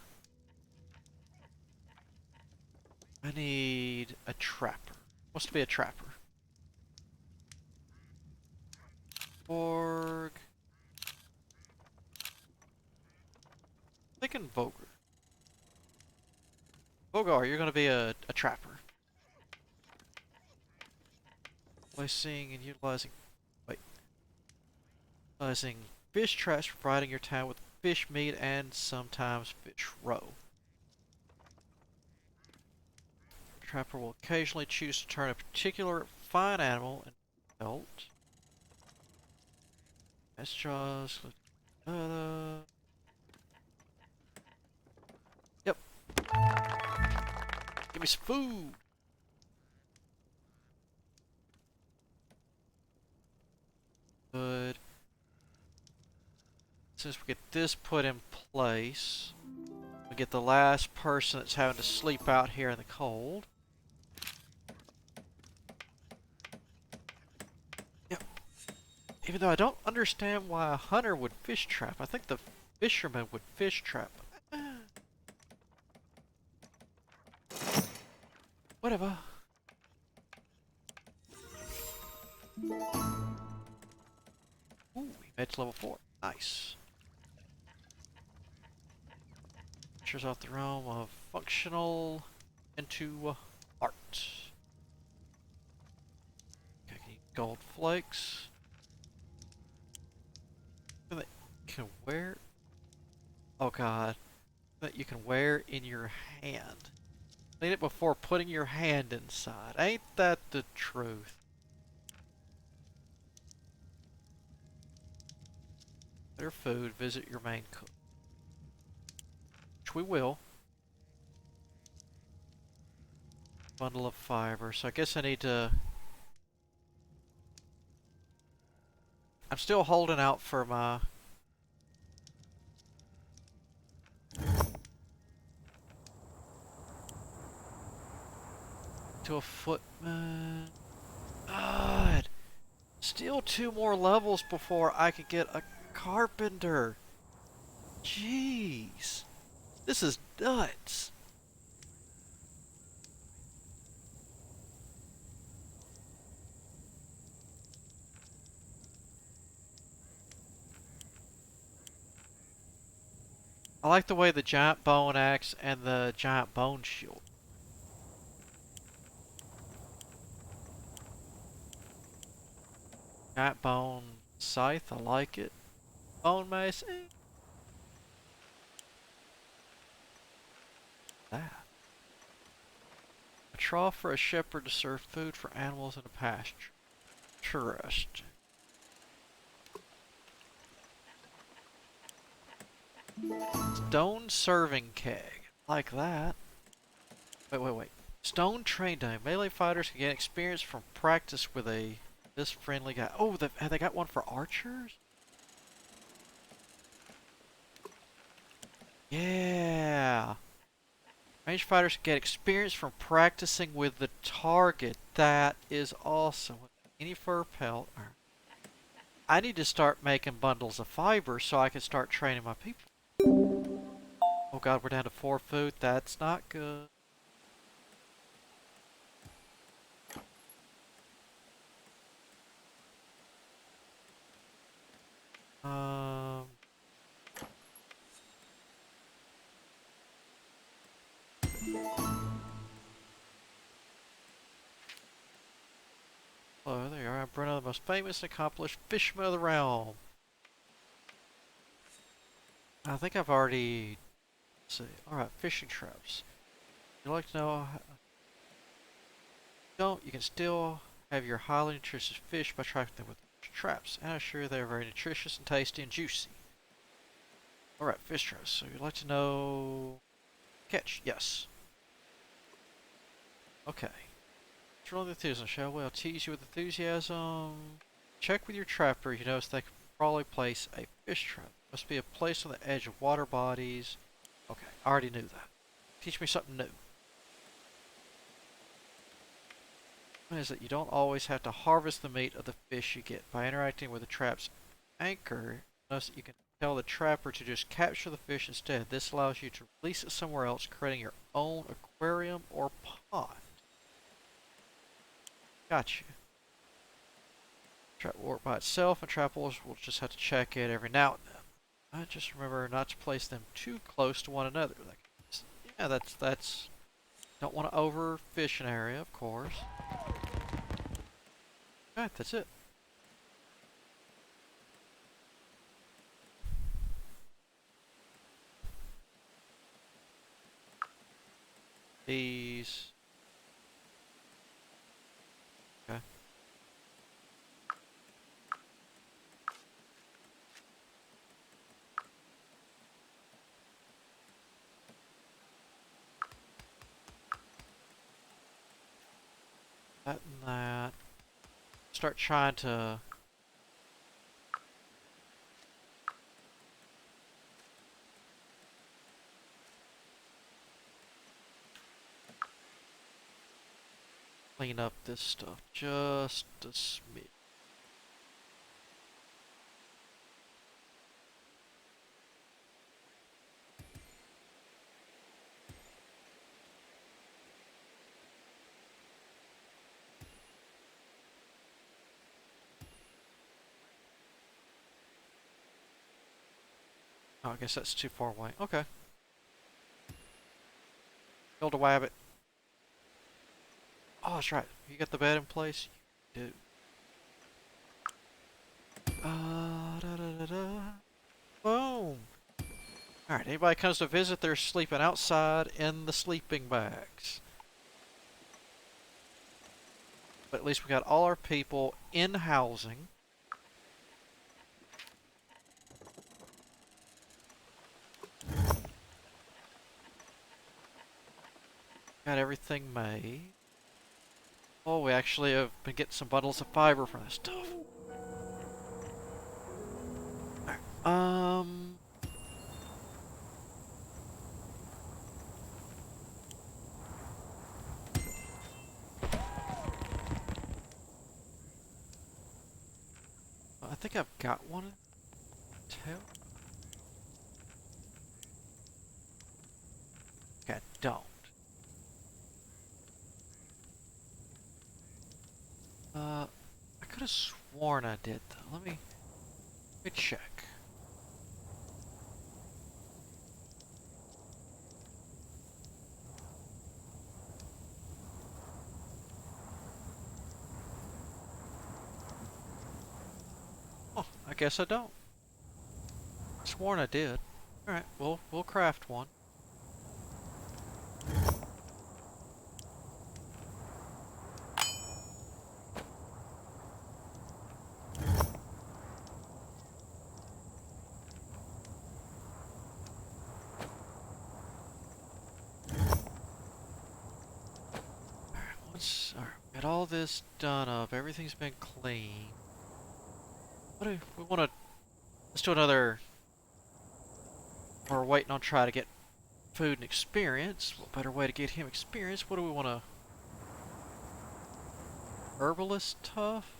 I need a trapper. Wants to be a trapper. Org. Thinking Vogar. Vogar, you're gonna be a trapper. Placing and utilizing. Wait. Utilizing fish traps, providing your town with fish meat and sometimes fish roe. Trapper will occasionally choose to turn a particular fine animal into adult. That's just. Yep. Give me some food. Good. Since we get this put in place, we get the last person that's having to sleep out here in the cold. Yep. Even though I don't understand why a hunter would fish trap, I think the fisherman would fish trap. Whatever. Ooh, we made it to level 4. Nice. Ventures off the realm of functional into art. Okay, gold flakes. That you can wear. Oh god. That you can wear in your hand. Clean it before putting your hand inside. Ain't that the truth? Better food, visit your main cook. Which we will. Bundle of fiber. So I guess I need to... I'm still holding out for my... to a footman. God! Still 2 more levels before I could get a carpenter. Jeez. This is nuts. I like the way the giant bone axe and the giant bone shield. Giant bone scythe, I like it. Bone mace, eh. That. A trough for a shepherd to serve food for animals in a pasture. Interesting. Stone serving keg. Like that. Wait. Stone train time. Melee fighters can gain experience from practice with this friendly guy. Oh, have they got one for archers? Yeah. Range fighters get experience from practicing with the target. That is awesome. Any fur pelt. I need to start making bundles of fiber so I can start training my people. Oh god, we're down to 4 food. That's not good. Um, oh, there you are. Bruno, the most famous and accomplished fisherman of the realm. I think I've already. Let's see. Alright, fishing traps. You'd like to know. Don't, you can still have your highly nutritious fish by trapping them with traps, and I'm sure they're very nutritious and tasty and juicy. Alright, fish traps. So you'd like to know. Catch, yes. Okay. Control the enthusiasm, shall we? I'll tease you with enthusiasm. Check with your trapper. You notice they could probably place a fish trap. Must be a place on the edge of water bodies. Okay, I already knew that. Teach me something new. One is that you don't always have to harvest the meat of the fish you get. By interacting with the trap's anchor, notice that you can tell the trapper to just capture the fish instead. This allows you to release it somewhere else, creating your own aquarium or pond. Gotcha. Trap will work by itself, and trappers will just have to check it every now and then. I just remember not to place them too close to one another. Like, yeah, that's. Don't want to overfish an area, of course. Alright, that's it. These. Okay. That and that. Start trying to. Clean up this stuff just a smidge. Oh, I guess that's too far away. Okay. Build a wabbit. Oh, that's right. You got the bed in place? You do. Da da da da. Boom. Alright, anybody comes to visit, they're sleeping outside in the sleeping bags. But at least we got all our people in housing. Got everything made. Oh, we actually have been getting some bundles of fiber from this stuff. Alright, I think I've got one. Two. Okay, I don't. I could have sworn I did though. Let me check. Oh, I guess I don't. Sworn I did. Alright, we'll craft one. Alright, got all this done up. Everything's been clean. What do we want to? Let's do another. We're waiting on try to get food and experience. What better way to get him experience? What do we want to? Herbalist tough.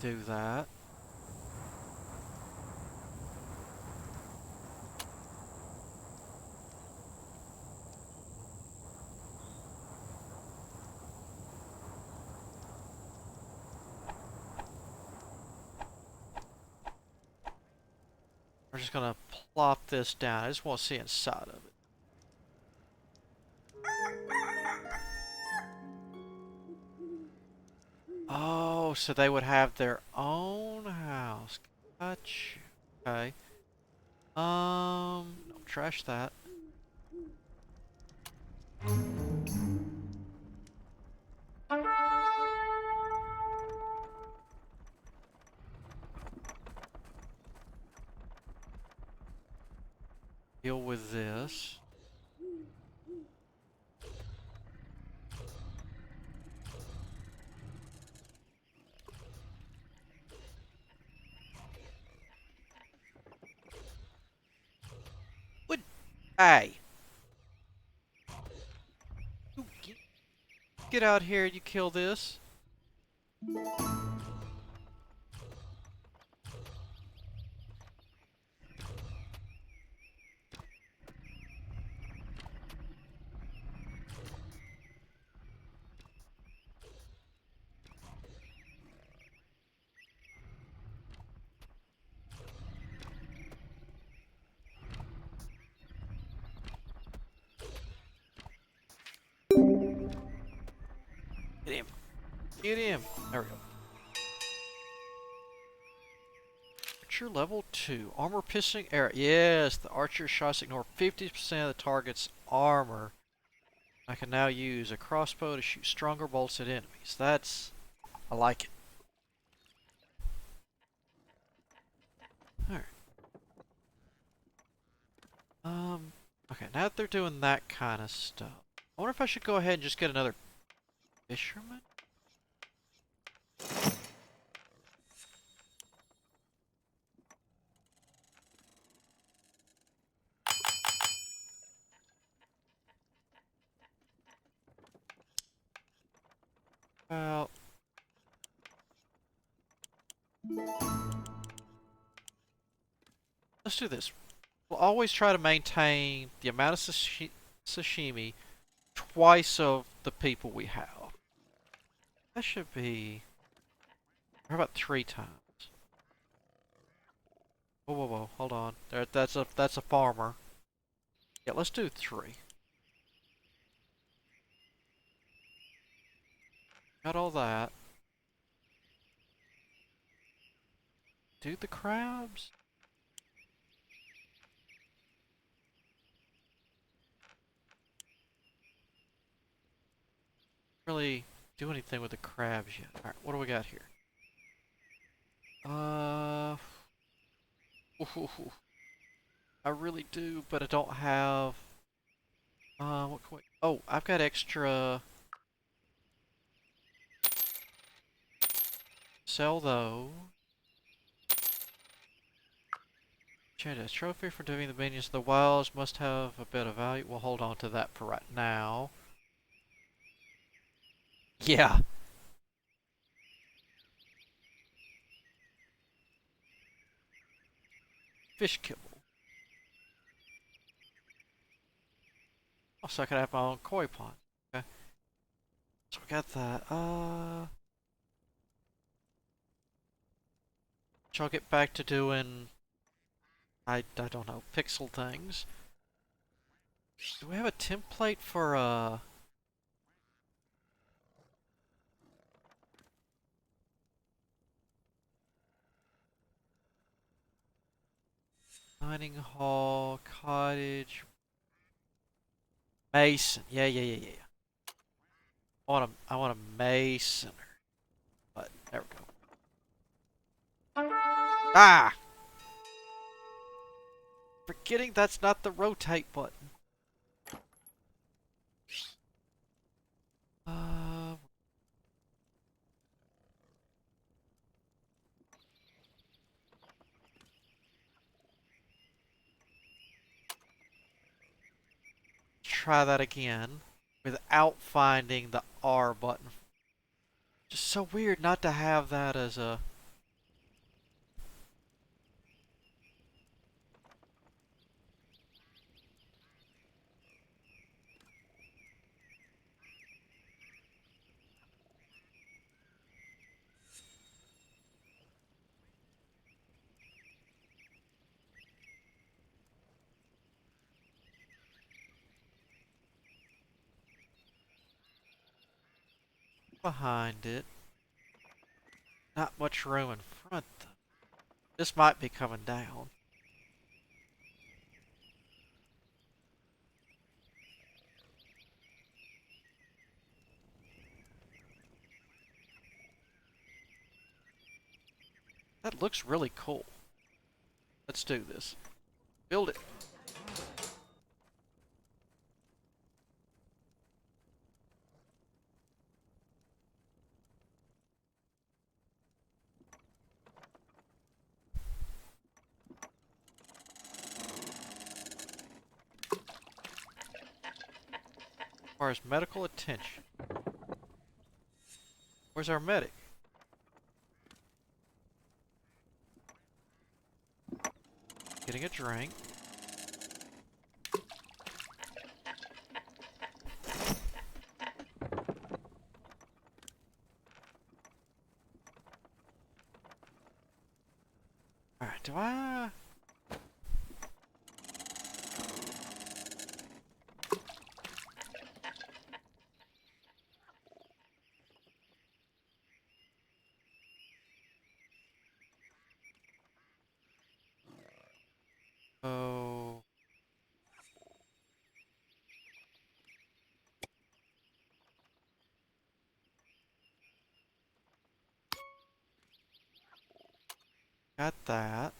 Do that. We're just gonna plop this down. I just want to see inside of it. Oh, so they would have their own house. Gotcha. Okay. No, trash that. Deal with this. What? Hey! You get out here and you kill this. Get him. Get him. There we go. Archer level 2. Armor piercing arrow. Yes, the archer shots ignore 50% of the target's armor. I can now use a crossbow to shoot stronger bolts at enemies. I like it. Alright. Okay, now that they're doing that kind of stuff, I wonder if I should go ahead and just get another fisherman? Well, let's do this. We'll always try to maintain the amount of sashimi twice of the people we have. That should be... How about 3 times? Whoa, whoa, whoa, hold on. That's a farmer. Yeah, let's do 3. Got all that. Do the crabs? Really do anything with the crabs yet. Alright, what do we got here? Ooh, I really do, but I don't have... what can we... Oh, I've got extra... Sell those. Change a trophy for doing the minions of the wilds must have a bit of value. We'll hold on to that for right now. Yeah. Fish kibble. Also, I could have my own koi pond. Okay. So we got that. Shall I get back to doing... I don't know, pixel things. Do we have a template for, dining hall, cottage, mason. Yeah. I want a masoner. But there we go. Ah! Forgetting that's not the rotate button. Uh, try that again without finding the R button. Just so weird not to have that as a... behind it. Not much room in front, though. This might be coming down. That looks really cool. Let's do this. Build it. Requires medical attention. Where's our medic? Getting a drink. Alright, do I... Oh... Got that.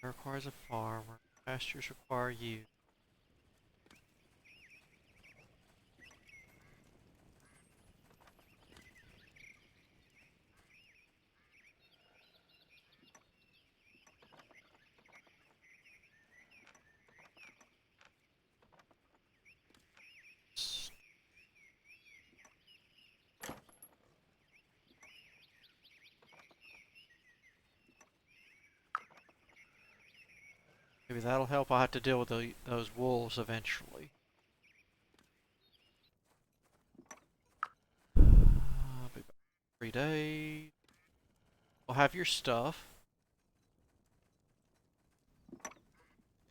That requires a farmer. Pastures require you. Maybe that'll help. I'll have to deal with those wolves eventually. I'll be back 3 days. We'll have your stuff.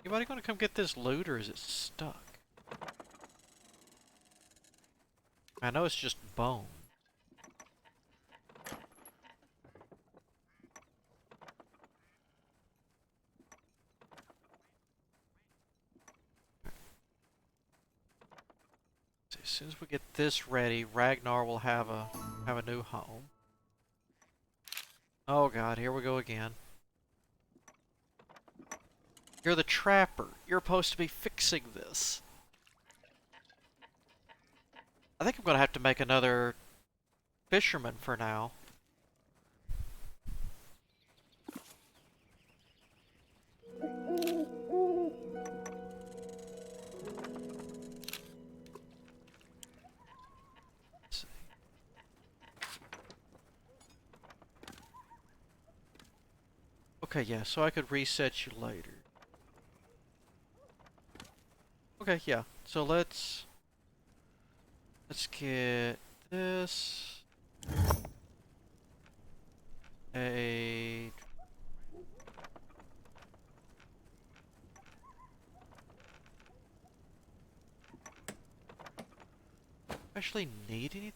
Anybody gonna come get this loot, or is it stuck? I know it's just bone. As soon as we get this ready, Ragnar will have a new home. Oh god, here we go again. You're the trapper. You're supposed to be fixing this. I think I'm gonna have to make another fisherman for now. Okay, yeah, so I could reset you later. Okay, yeah. So let's get this. A actually need anything?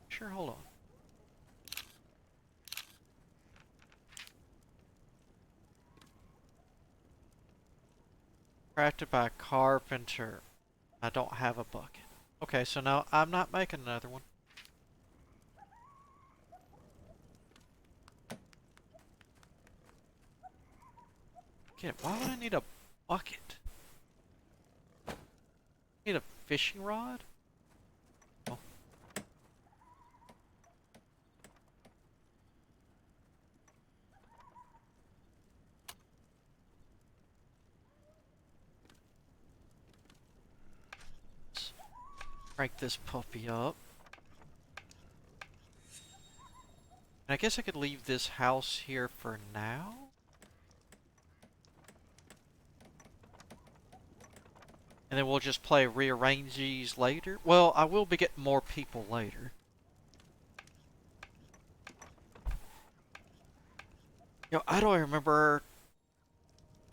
Sure, hold on. Crafted by a carpenter. I don't have a bucket. Okay, so now I'm not making another one. Get why would I need a bucket? Need a fishing rod? Oh. Let's crank this puppy up. And I guess I could leave this house here for now. And then we'll just play rearrange these later. Well, I will be getting more people later. Yo, I don't remember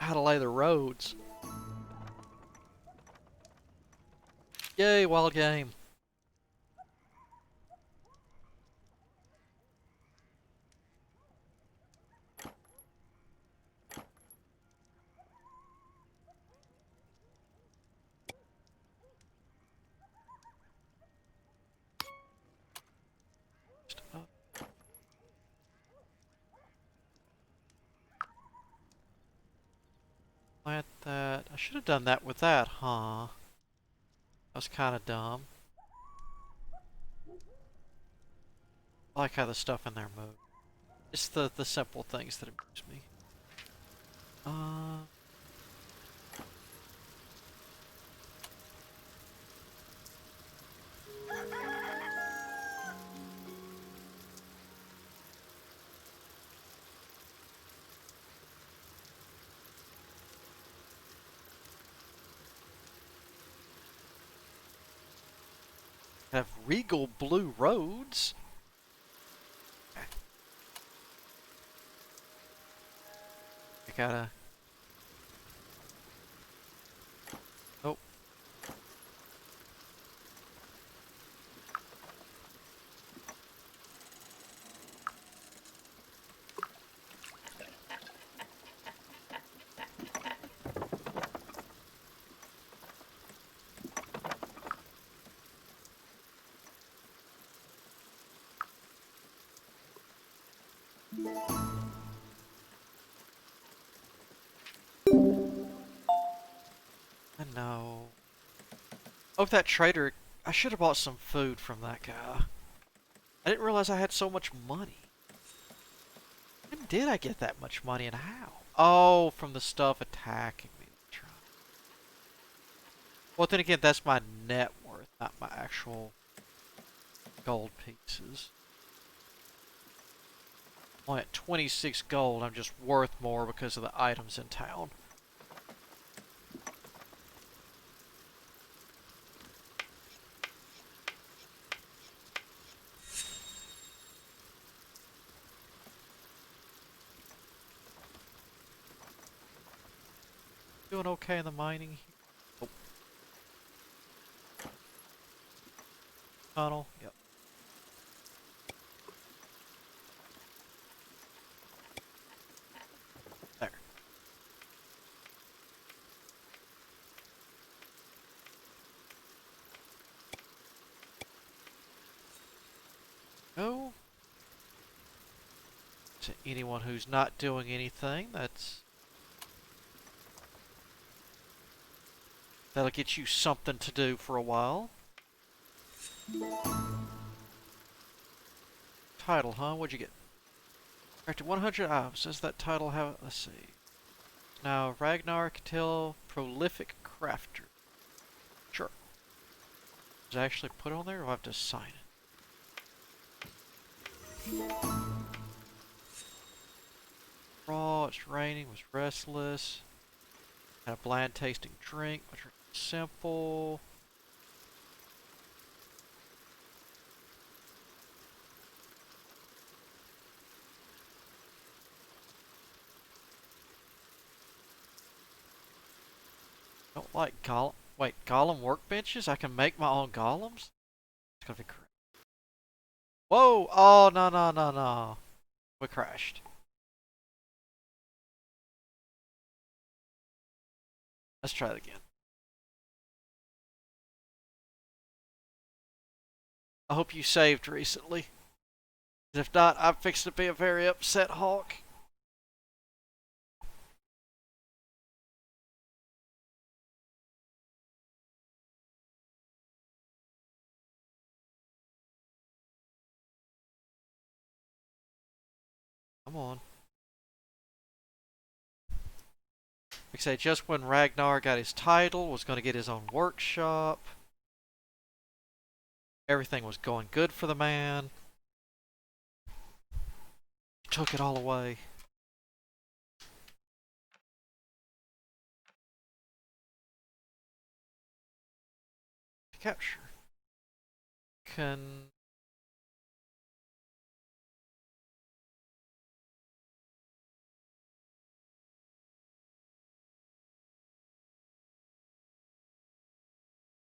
how to lay the roads. Yay, wild game. Plant that. I should have done that with that, huh? That was kind of dumb. I like how the stuff in there moves. It's the simple things that amuse me. Uh, have regal blue roads. I gotta. Oh, I know. Oh, that trader. I should have bought some food from that guy. I didn't realize I had so much money. When did I get that much money and how? Oh, from the stuff attacking me. Well, then again, that's my net worth, not my actual gold pieces. Only at 26 gold, I'm just worth more because of the items in town. Doing okay in the mining here. Oh, tunnel. Yep. There. Go. To anyone who's not doing anything, that'll get you something to do for a while. Title, huh? What'd you get? Corrected 100 items. Does that title have? Let's see. Now Ragnar Cattell, prolific crafter. Sure. Does it actually put on there, or do I have to sign it? Raw. It's raining. Was restless. Had a bland tasting drink, which are simple. Don't like golem. Wait, golem workbenches? I can make my own golems? It's gonna be crazy. Whoa! Oh, no, no, no, no. We crashed. Let's try it again. I hope you saved recently. If not, I'm fixing to be a very upset hawk. Come on. Like I say, just when Ragnar got his title, was going to get his own workshop. Everything was going good for the man. He took it all away. Capture. Can...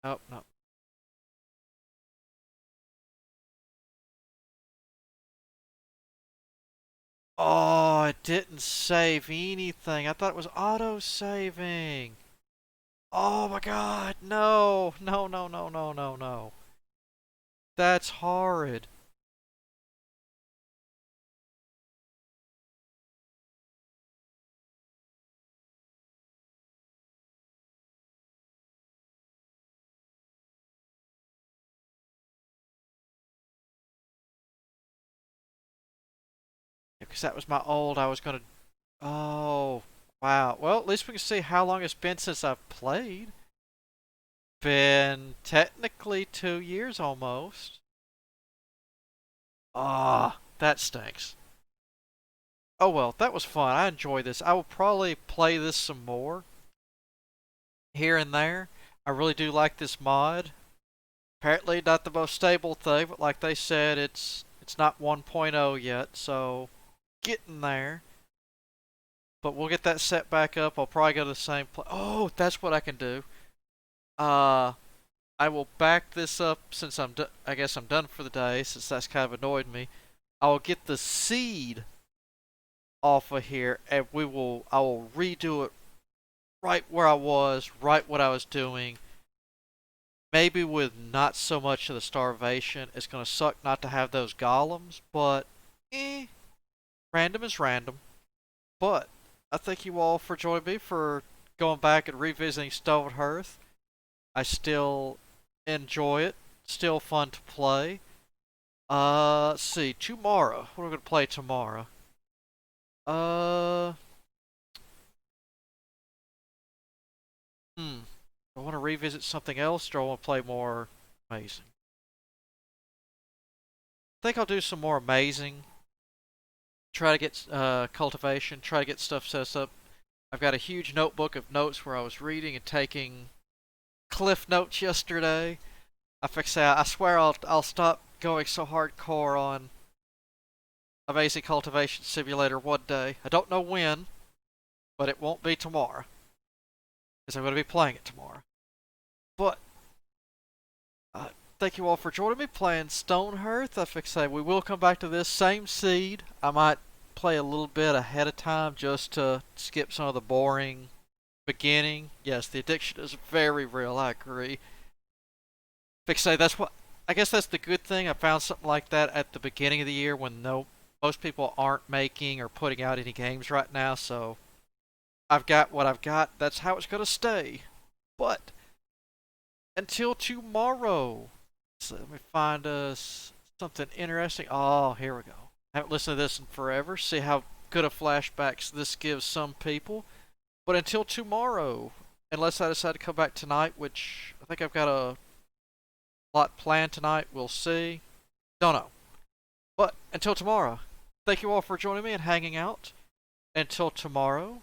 Oh, no. Oh, it didn't save anything. I thought it was auto-saving. Oh my god, no. No, no, no, no, no, no. That's horrid. Because that was my old, I was gonna... Oh, wow. Well, at least we can see how long it's been since I've played. Been technically 2 years almost. Ah, that stinks. Oh well, that was fun. I enjoy this. I will probably play this some more here and there. I really do like this mod. Apparently not the most stable thing, but like they said, it's not 1.0 yet, so getting there. But we'll get that set back up. I'll probably go to the same place. Oh, that's what I can do. Uh, I will back this up since I guess I'm done for the day, since that's kind of annoyed me. I will get the seed off of here, and I will redo it right where I was, right what I was doing. Maybe with not so much of the starvation. It's gonna suck not to have those golems, but eh, random is random. But I thank you all for joining me for going back and revisiting Stonehearth. I still enjoy it. Still fun to play. Let's see. Tomorrow. What are we gonna play tomorrow? Uh, hmm. I want to revisit something else, or I want to play more amazing. I think I'll do some more amazing. Try to get cultivation. Try to get stuff set up. I've got a huge notebook of notes where I was reading and taking cliff notes yesterday. I swear I'll stop going so hardcore on Amazing Cultivation Simulator one day. I don't know when, but it won't be tomorrow, because I'm going to be playing it tomorrow. But uh, thank you all for joining me playing Stonehearth. I fix say we will come back to this same seed. I might play a little bit ahead of time just to skip some of the boring beginning. Yes, the addiction is very real. I agree. Fix say that's what I guess that's the good thing. I found something like that at the beginning of the year when no most people aren't making or putting out any games right now. So I've got what I've got. That's how it's gonna stay. But until tomorrow. So let me find us something interesting. Oh, here we go. I haven't listened to this in forever. See how good of flashbacks this gives some people. But until tomorrow, unless I decide to come back tonight, which I think I've got a lot planned tonight, we'll see. Don't know. But until tomorrow, thank you all for joining me and hanging out. Until tomorrow,